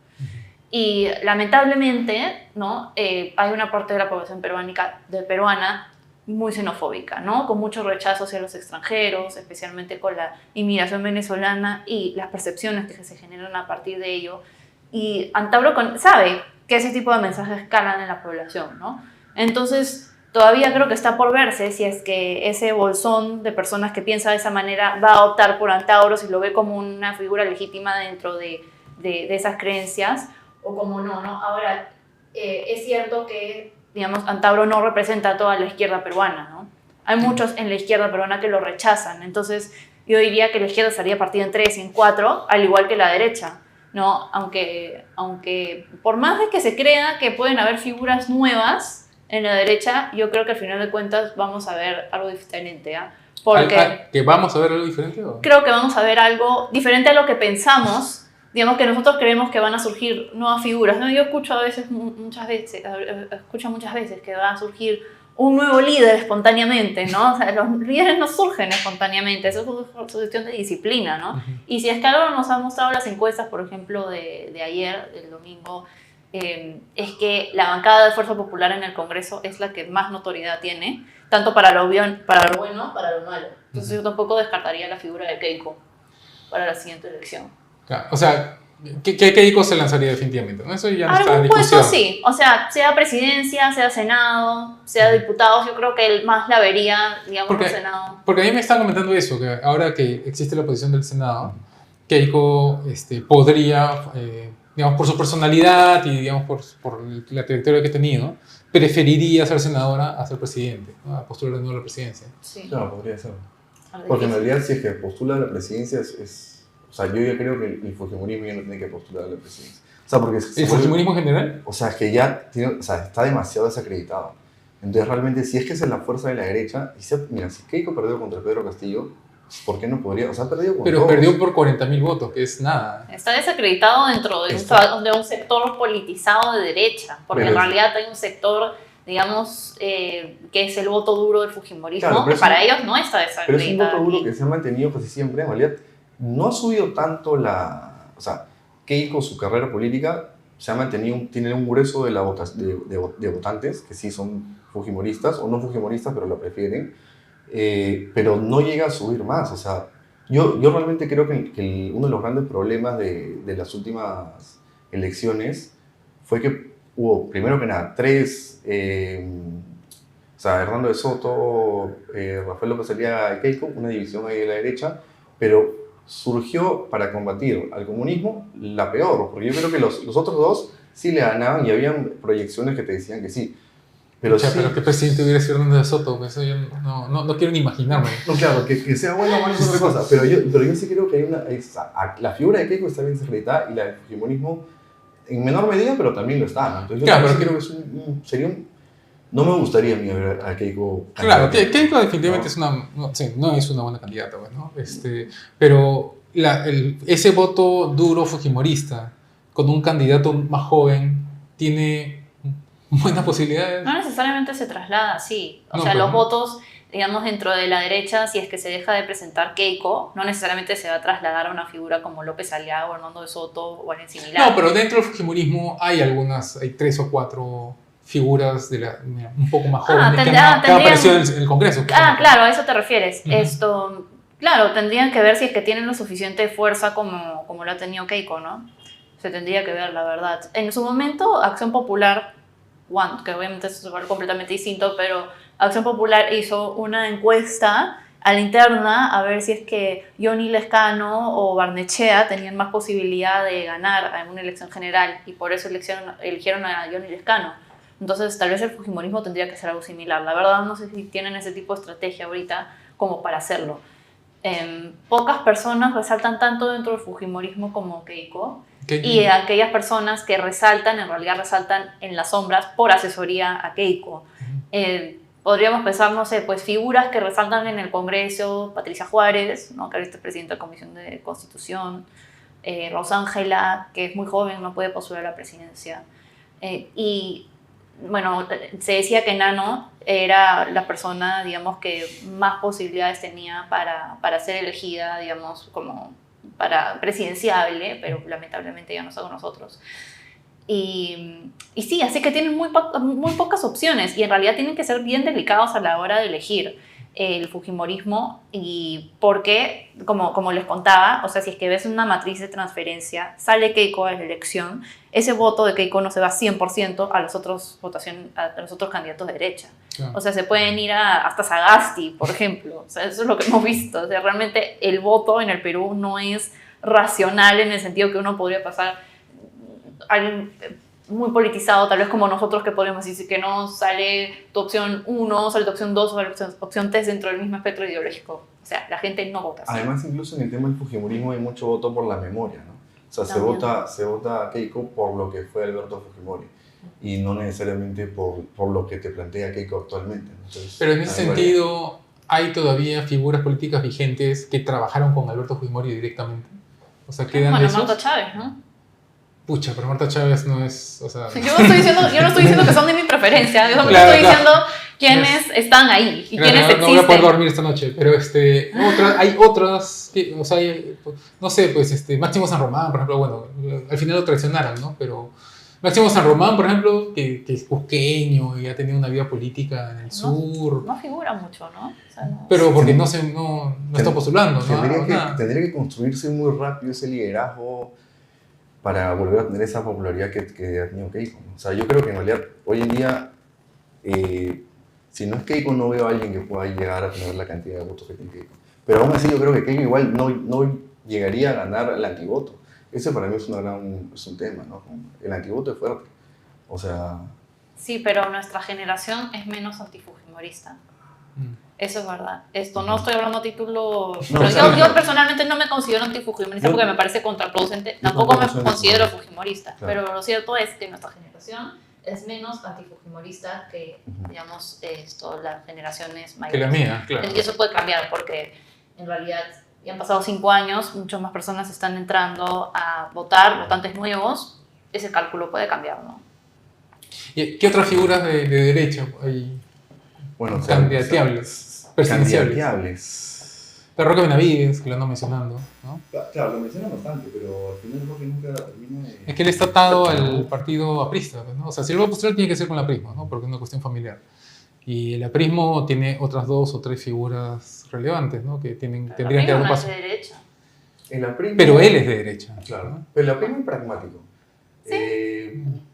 Y lamentablemente, ¿no? Hay una parte de la población peruana muy xenofóbica, ¿no? Con mucho rechazo hacia los extranjeros, especialmente con la inmigración venezolana y las percepciones que se generan a partir de ello. Y Antauro sabe que ese tipo de mensajes calan en la población, ¿no? Entonces, todavía creo que está por verse si es que ese bolsón de personas que piensa de esa manera va a optar por Antauro, si lo ve como una figura legítima dentro de esas creencias, o como no, ¿no? Ahora, es cierto que, digamos, Antauro no representa a toda la izquierda peruana, ¿no? Hay muchos en la izquierda peruana que lo rechazan, entonces yo diría que la izquierda estaría partida en 3 y en 4, al igual que la derecha, ¿no? Aunque por más de que se crea que pueden haber figuras nuevas en la derecha, yo creo que al final de cuentas vamos a ver algo diferente, ¿ah? Porque ¿Que vamos a ver algo diferente? ¿O? Creo que vamos a ver algo diferente a lo que pensamos. Digamos que nosotros creemos que van a surgir nuevas figuras, ¿no? Yo escucho muchas veces que va a surgir un nuevo líder espontáneamente, ¿no? O sea, los líderes no surgen espontáneamente, eso es cuestión de disciplina, ¿no? Y si es que algo nos han mostrado las encuestas, por ejemplo, de ayer, del domingo, es que la bancada de Fuerza Popular en el Congreso es la que más notoriedad tiene, tanto para lo bueno, para lo malo. Entonces yo tampoco descartaría la figura de Keiko para la siguiente elección. Claro, o sea, ¿qué Keiko se lanzaría definitivamente? ¿No? Eso ya no está en Algún puesto discusión. sí, o sea presidencia, sea senado, sea diputados, yo creo que él más la vería, digamos, en senado. Porque a mí me están comentando eso, que ahora que existe la oposición del Senado, Keiko podría, digamos, por su personalidad y, digamos, por la trayectoria que ha tenido, preferiría ser senadora a ser presidente, ¿no? A postular de nuevo a la presidencia. Sí. Claro, podría ser. Porque en realidad, si es que postula a la presidencia, o sea, yo ya creo que el fujimorismo ya no tiene que postular a la presidencia. O sea, porque ¿El fujimorismo en general? O sea, es que ya está demasiado desacreditado. Entonces, realmente, si es que esa es la fuerza de la derecha, mira, si Keiko perdió contra Pedro Castillo, ¿por qué no podría? O sea, perdió con Pero todos. perdió por 40.000 votos, que es nada. Está desacreditado dentro de un sector politizado de derecha, porque en realidad hay un sector, digamos, que es el voto duro del fujimorismo, claro, que para ellos no está desacreditado. Pero es un voto duro que se ha mantenido casi siempre, en realidad. no ha subido tanto o sea, Keiko, su carrera política, se ha mantenido, tiene un grueso de votantes que sí son fujimoristas o no fujimoristas, pero lo prefieren, pero no llega a subir más. O sea, yo realmente creo que uno de los grandes problemas de las últimas elecciones fue que hubo, primero que nada, o sea, Hernando de Soto, Rafael López Aliaga y Keiko, una división ahí de la derecha, pero surgió para combatir al comunismo la peor, porque yo creo que los otros dos sí le ganaban y habían proyecciones que te decían que sí. Pero, sí, pero ¿qué presidente hubiera sido Hernando de Soto? Eso yo no quiero ni imaginarme. No, claro, que sea bueno o malo es otra cosa, pero yo sí creo que hay la figura de Keiko está bien desacreditada y la del fujimonismo en menor medida, pero también lo está, ¿no? Entonces yo claro, creo que sería no me gustaría a mí ver a Keiko. Claro, Keiko definitivamente no es una buena candidata, pues, ¿no? Pero ese voto duro fujimorista con un candidato más joven tiene buenas posibilidades. No necesariamente se traslada así. O No, sea, pero los no. votos, digamos, dentro de la derecha, si es que se deja de presentar Keiko, no necesariamente se va a trasladar a una figura como López Aliaga o Hernando de Soto o alguien similar. No, pero dentro del fujimorismo hay 3 o 4 figuras un poco más jóvenes que han aparecido en el Congreso. Claro, a eso te refieres. Uh-huh. Claro, tendrían que ver si es que tienen lo suficiente fuerza como lo ha tenido Keiko, ¿no? Se tendría que ver, la verdad. En su momento, Acción Popular, que obviamente es algo completamente distinto, pero Acción Popular hizo una encuesta a la interna a ver si es que Johnny Lescano o Barnechea tenían más posibilidad de ganar en una elección general y por eso eligieron a Johnny Lescano. Entonces, tal vez el fujimorismo tendría que ser algo similar. La verdad, no sé si tienen ese tipo de estrategia ahorita como para hacerlo. Pocas personas resaltan tanto dentro del fujimorismo como Keiko. Y aquellas personas que resaltan, en realidad resaltan en las sombras por asesoría a Keiko. Podríamos pensar, no sé, pues figuras que resaltan en el Congreso, Patricia Juárez, ¿no? Que ahorita es presidenta de la Comisión de Constitución, Rosángela, que es muy joven, no puede postular a la presidencia. Y bueno, se decía que Nano era la persona, digamos, que más posibilidades tenía para ser elegida, digamos, como para presidenciable, pero lamentablemente ya no está con nosotros. Y sí, así que tienen muy pocas opciones y en realidad tienen que ser bien delicados a la hora de elegir el fujimorismo y porque, como les contaba, o sea, si es que ves una matriz de transferencia, sale Keiko a la elección, ese voto de Keiko no se va 100% a los otros candidatos de derecha. Claro. O sea, se pueden ir hasta Sagasti, por ejemplo. O sea, eso es lo que hemos visto. O sea, realmente el voto en el Perú no es racional en el sentido que uno podría pasar alguien muy politizado, tal vez como nosotros, que podríamos decir que no sale tu opción 1, sale tu opción 2, sale tu opción 3 dentro del mismo espectro ideológico. O sea, la gente no vota así. Además, incluso en el tema del fujimorismo hay mucho voto por la memoria, ¿no? O sea, se vota a Keiko por lo que fue Alberto Fujimori y no necesariamente por lo que te plantea Keiko actualmente. Entonces, pero en ese sentido, ¿hay todavía figuras políticas vigentes que trabajaron con Alberto Fujimori directamente? O sea, quedan de esos. Marta Chávez, ¿no? Pucha, pero Marta Chávez no es, o sea... Yo no estoy diciendo que son de mi preferencia, yo solamente estoy diciendo quiénes están ahí y quiénes existen. No voy a poder dormir esta noche, pero hay otras, o sea, no sé, pues Máximo San Román, por ejemplo, bueno, al final lo traicionaron, ¿no? Pero Máximo San Román, por ejemplo, que es cusqueño y ha tenido una vida política en el sur. No figura mucho, ¿no? O sea, no. Pero porque no está postulando, ¿no? Tendría que construirse muy rápido ese liderazgo para volver a tener esa popularidad que ha tenido Keiko, ¿no? O sea, yo creo que en realidad hoy en día, si no es Keiko, no veo a alguien que pueda llegar a tener la cantidad de votos que tiene Keiko. Pero aún así yo creo que Keiko igual no llegaría a ganar el antivoto. Ese para mí es un tema, ¿no? El antivoto es fuerte. O sea... Sí, pero nuestra generación es menos antifujimorista. Eso es verdad. No estoy hablando a título... Yo personalmente no me considero antifujimorista porque me parece contraproducente. Tampoco me considero fujimorista. Claro. Pero lo cierto es que nuestra generación es menos antifujimorista que, digamos, las generaciones mayores. Que la mía, claro. Y eso puede cambiar porque, en realidad, ya han pasado 5 años, muchas más personas están entrando a votar, votantes nuevos. Ese cálculo puede cambiar, ¿no? ¿Y qué otras figuras de derecha hay? Bueno, Candidateables, presidenciables. de Roque Benavides, que lo ando mencionando, ¿no? Claro, lo mencionan bastante, pero al final Roque nunca termina de... Es que él está atado al partido aprista, pues, ¿no? O sea, si él va a postular tiene que ser con el aprismo, ¿no? Porque es una cuestión familiar. Y el aprismo tiene otras 2 o 3 figuras relevantes, ¿no? Que tendrían que dar un paso. De derecha. El aprismo, Pero él es de derecha. claro, ¿no? pero el aprismo es pragmático.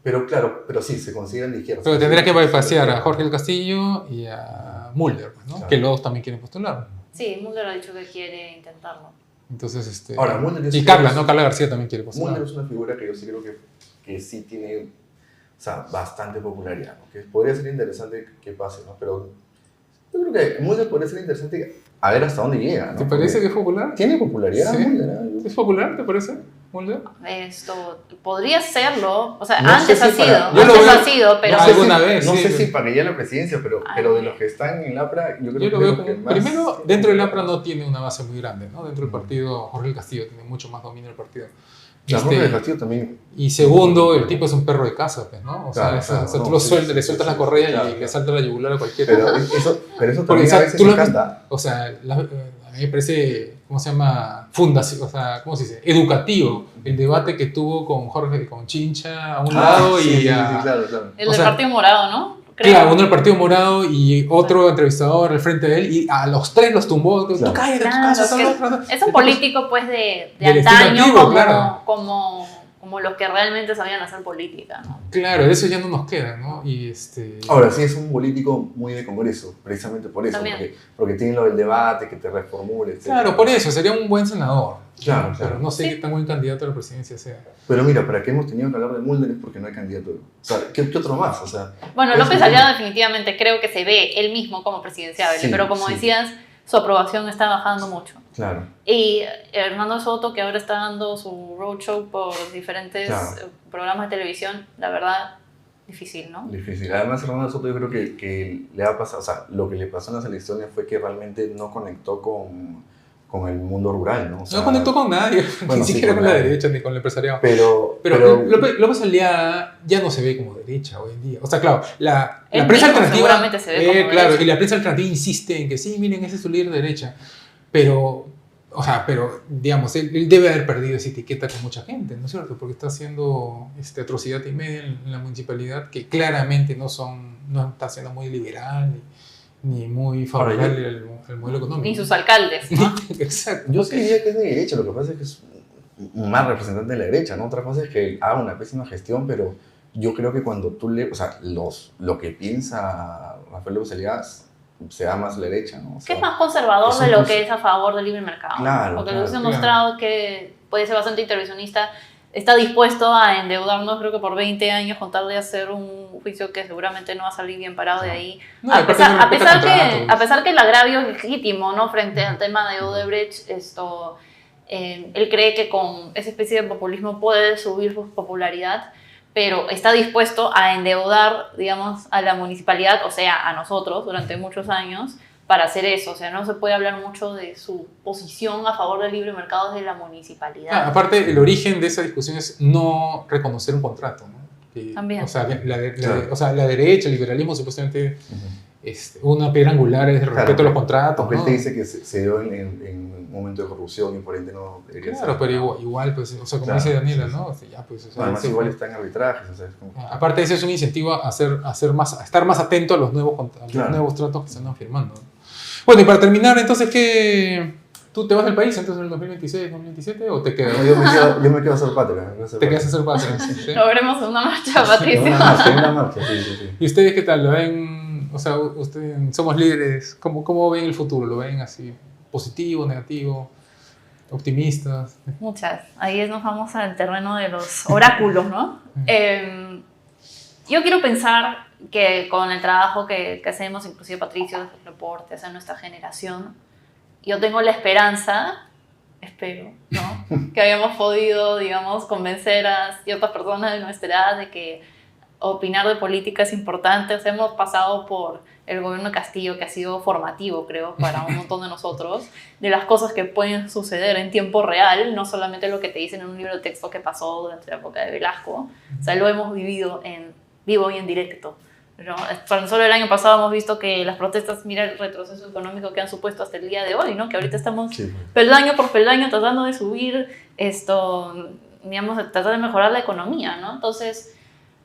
Pero claro, pero sí, se consideran de izquierda. Pero tendría que bypassear a Jorge del Castillo y a Mulder, ¿no? Claro. Que los dos también quieren postular. Sí, Mulder ha dicho que quiere intentarlo. Entonces, Ahora, Mulder es- y Carla, ¿no? Carla García también quiere postular. Mulder es una figura que yo sí creo que sí tiene, o sea, bastante popularidad, ¿no? Que podría ser interesante que pase, ¿no? Pero yo creo que Mulder podría ser interesante a ver hasta dónde llega, ¿no? ¿Te parece que es popular? Porque tiene popularidad Sí. Mulder, ¿eh? ¿Es popular, te parece, Mulder? Esto podría serlo, o sea, No antes sé ha si sido, para- yo lo antes veo- ha sido, pero No, alguna vez, No sí. sé si para que llegue a la presidencia, pero de Ay. los que están en la APRA, yo creo Yo que lo es veo lo que como, más... primero, dentro del APRA no tiene una base muy grande, ¿no? Dentro del partido, Jorge del Castillo tiene mucho más dominio del partido. Claro, Jorge del Castillo también... Y segundo, el tipo es un perro de casa, pues, ¿no? O Claro, sea, claro, tú no, lo sí, sueltas, sí, le sí, sueltas sí, la correa claro, y le claro. salta la yugular a cualquiera. Pero eso Porque, también o sea, a veces tú me lo ves- encanta. O sea, a mí me parece, ¿cómo se llama? Fundación, o sea, ¿cómo se dice? Educativo. El debate que tuvo con Jorge, con Chincha a un lado sí, y sí, a... sí, claro, claro. el o del sea, Partido Morado, ¿no? Creo. Claro, uno del Partido Morado y otro entrevistador al frente de él y a los 3 los tumbó. Tú Claro. cállate, Claro, tú cállate, es que habla. es un Entonces, político pues de Del estilo antaño antiguo, como, claro. como los que realmente sabían hacer política, ¿no? Claro, de eso ya no nos queda, ¿no? Y Ahora sí es un político muy de Congreso, precisamente por eso, También. porque tiene lo del debate, que te reformule, etc. Claro, por eso, sería un buen senador. Claro, Pero claro. no sé Sí. qué tan buen candidato a la presidencia sea. Pero mira, ¿para qué hemos tenido que hablar de Mulder? Es porque no hay candidato. O sea, ¿qué otro más? O sea, Bueno, Eso López sí. Aliaga definitivamente creo que se ve él mismo como presidenciable, Sí, pero como sí. decías, su aprobación está bajando mucho. claro. Y Hernando Soto, que ahora está dando su roadshow por diferentes Claro. programas de televisión, la verdad, difícil, ¿no? Difícil. Además, Hernando Soto yo creo que le ha pasado, o sea, lo que le pasó en las elecciones fue que realmente no conectó con el mundo rural, ¿no? O sea, No conectó con nadie, bueno, ni sí, siquiera con con la nadie. derecha ni con el empresariado. Pero López Aliaga ya no se ve como derecha hoy en día. O sea, claro, la Él prensa mismo alternativa. seguramente se ve como claro, derecha. y la prensa alternativa insiste en que sí, miren, ese es su líder de derecha. Pero, o sea, digamos, él debe haber perdido esa etiqueta con mucha gente, ¿no es cierto? Porque está haciendo atrocidad y media en la municipalidad que claramente no está siendo muy liberal ni muy favorable al modelo económico. Ni sus alcaldes, ¿no? Exacto. yo sí diría que es de derecha, lo que pasa es que es un mal representante de la derecha, ¿no? Otra cosa es que haga una pésima gestión, pero yo creo que cuando tú o sea, lo que piensa Rafael López Aliaga se da más la derecha, ¿no? O Que sea, es más conservador es de un lo cons- que es a favor del libre mercado. Claro, Porque claro, Luis ha claro. mostrado que puede ser bastante intervencionista, está dispuesto a endeudarnos, creo que por 20 años, con tal de hacer un juicio que seguramente no va a salir bien parado de ahí. No, a, aparte pesar, no a, respeta pesar que, contratos. a pesar que el agravio es legítimo, ¿no? Frente al tema de Odebrecht, él cree que con esa especie de populismo puede subir su popularidad, pero está dispuesto a endeudar, digamos, a la municipalidad, o sea, a nosotros, durante muchos años, para hacer eso. O sea, no se puede hablar mucho de su posición a favor del libre mercado desde la municipalidad. Aparte, el origen de esa discusión es no reconocer un contrato, ¿no? También. O sea, Claro. o sea, la derecha, el liberalismo, supuestamente, una piedra angular es el Claro, respeto a los contratos, Aunque ¿no? él te dice que se dio en un momento de corrupción y por ende no debería Claro, ser. pero igual, pues, o sea, como Claro, dice Daniela, sí, sí. ¿no? O sea, ya, pues, o sea, Además, eso- igual está en arbitrajes, o sea, es como... Aparte, ese es un incentivo a estar más atento a los nuevos, a los Claro. nuevos tratos que se andan firmando, ¿no? Bueno, y para terminar, entonces, ¿tú te vas del país entonces en el 2026, 2027 o te quedas? No, yo me quedo a ser patria. me quedo a ser Te quedas patria. a ser patria. ¿Sí? Lo veremos en una marcha, Hay Patricio. una marcha, sí, sí, sí. ¿Y ustedes qué tal? ¿Lo ven? O sea, ustedes somos líderes. ¿Cómo ven el futuro? ¿Lo ven así positivo, negativo, optimistas? Muchas. Ahí nos vamos al terreno de los oráculos, ¿no? Yo quiero pensar que con el trabajo que hacemos, inclusive Patricio, el reporte, hacia nuestra generación, yo tengo la esperanza, espero, ¿no? Que hayamos podido, digamos, convencer a ciertas personas de nuestra edad de que opinar de política es importante. O sea, hemos pasado por el gobierno de Castillo, que ha sido formativo, creo, para un montón de nosotros, de las cosas que pueden suceder en tiempo real, no solamente lo que te dicen en un libro de texto que pasó durante la época de Velasco. O sea, lo hemos vivido en vivo y en directo. ¿no? Tan solo el año pasado hemos visto que las protestas, mira el retroceso económico que han supuesto hasta el día de hoy, ¿no? Que ahorita estamos Sí. peldaño por peldaño tratando de subir esto, digamos, tratar de mejorar la economía, ¿no? Entonces,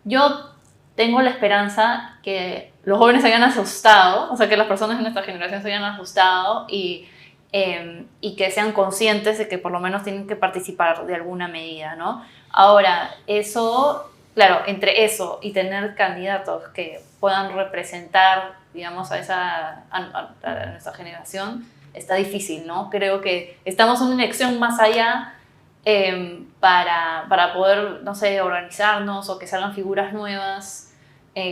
yo tengo la esperanza que los jóvenes se hayan asustado, o sea, que las personas de nuestra generación se hayan asustado y que sean conscientes de que por lo menos tienen que participar de alguna medida, ¿no? Ahora, eso, claro, entre eso y tener candidatos que puedan representar, digamos, a nuestra generación, está difícil, ¿no? Creo que estamos en una elección más allá para poder, no sé, organizarnos o que salgan figuras nuevas.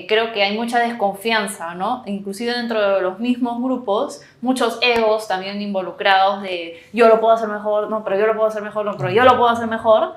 Creo que hay mucha desconfianza, ¿no? Inclusive dentro de los mismos grupos, muchos egos también involucrados de yo lo puedo hacer mejor, no, pero yo lo puedo hacer mejor, no, pero yo lo puedo hacer mejor.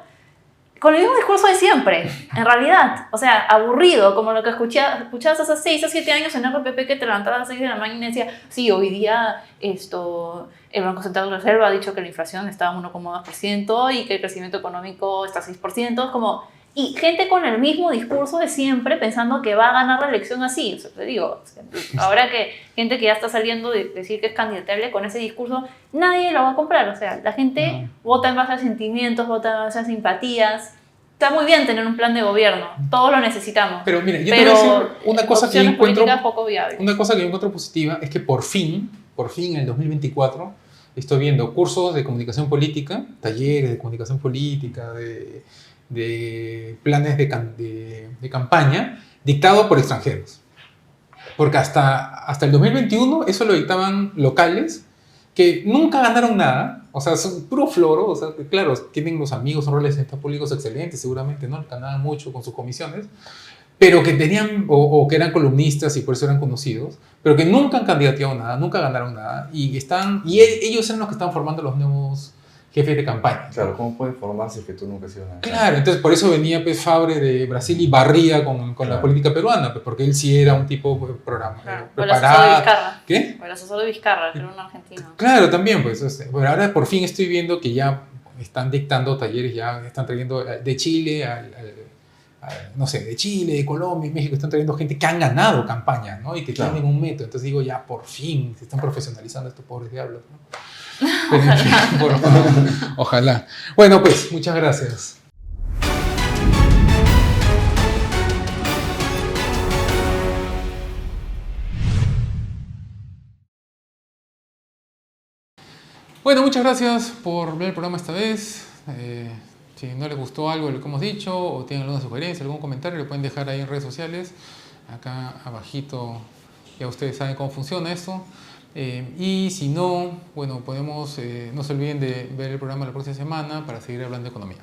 Con el mismo discurso de siempre, en realidad. O sea, aburrido, como lo que escuchabas hace 6 o 7 años en RPP, que te levantabas a las 6 de la mañana y decía, sí, hoy día el Banco Central de Reserva ha dicho que la inflación está a 1,2% y que el crecimiento económico está a 6%. Como, y gente con el mismo discurso de siempre pensando que va a ganar la elección así. O sea, te digo, ahora que gente que ya está saliendo de decir que es candidatable con ese discurso, nadie lo va a comprar. O sea, la gente vota en base a sentimientos, vota en base a simpatías. Está muy bien tener un plan de gobierno, todos lo necesitamos. Pero mira, yo te voy a decir una cosa que yo encuentro, poco viables. una cosa que yo encuentro positiva es que por fin en el 2024, estoy viendo cursos de comunicación política, talleres de comunicación política, de planes de campaña dictados por extranjeros. Porque hasta el 2021 eso lo dictaban locales que nunca ganaron nada, o sea, son puro floro, o sea, que claro, tienen los amigos, son representantes públicos excelentes, seguramente, ¿no? Ganaban mucho con sus comisiones, pero que tenían, o que eran columnistas y por eso eran conocidos, pero que nunca han candidateado nada, nunca ganaron nada, y ellos eran los que están formando los nuevos jefes de campaña. Claro, ¿cómo puede formarse que tú nunca has sido nada? Claro, entonces por eso venía pues, Fabre de Brasil y barría con la política peruana, pues, porque él sí era un tipo programa, preparado. ¿Qué? O el asesor de Vizcarra, que era un argentino. Claro, también, pues. Pero ahora por fin estoy viendo que ya están dictando talleres, ya están trayendo de Chile no sé, de Chile, de Colombia, México, están trayendo gente que han ganado campaña, ¿no? Y que tienen un método. Entonces digo, ya por fin se están profesionalizando estos pobres diablos, ¿no? Pero, en fin, por favor, ojalá. Bueno, pues, muchas gracias. Bueno, muchas gracias por ver el programa esta vez. Si no les gustó algo de lo que hemos dicho o tienen alguna sugerencia, algún comentario, lo pueden dejar ahí en redes sociales. Acá abajito ya ustedes saben cómo funciona esto. Y si no, bueno, no se olviden de ver el programa la próxima semana para seguir hablando de economía.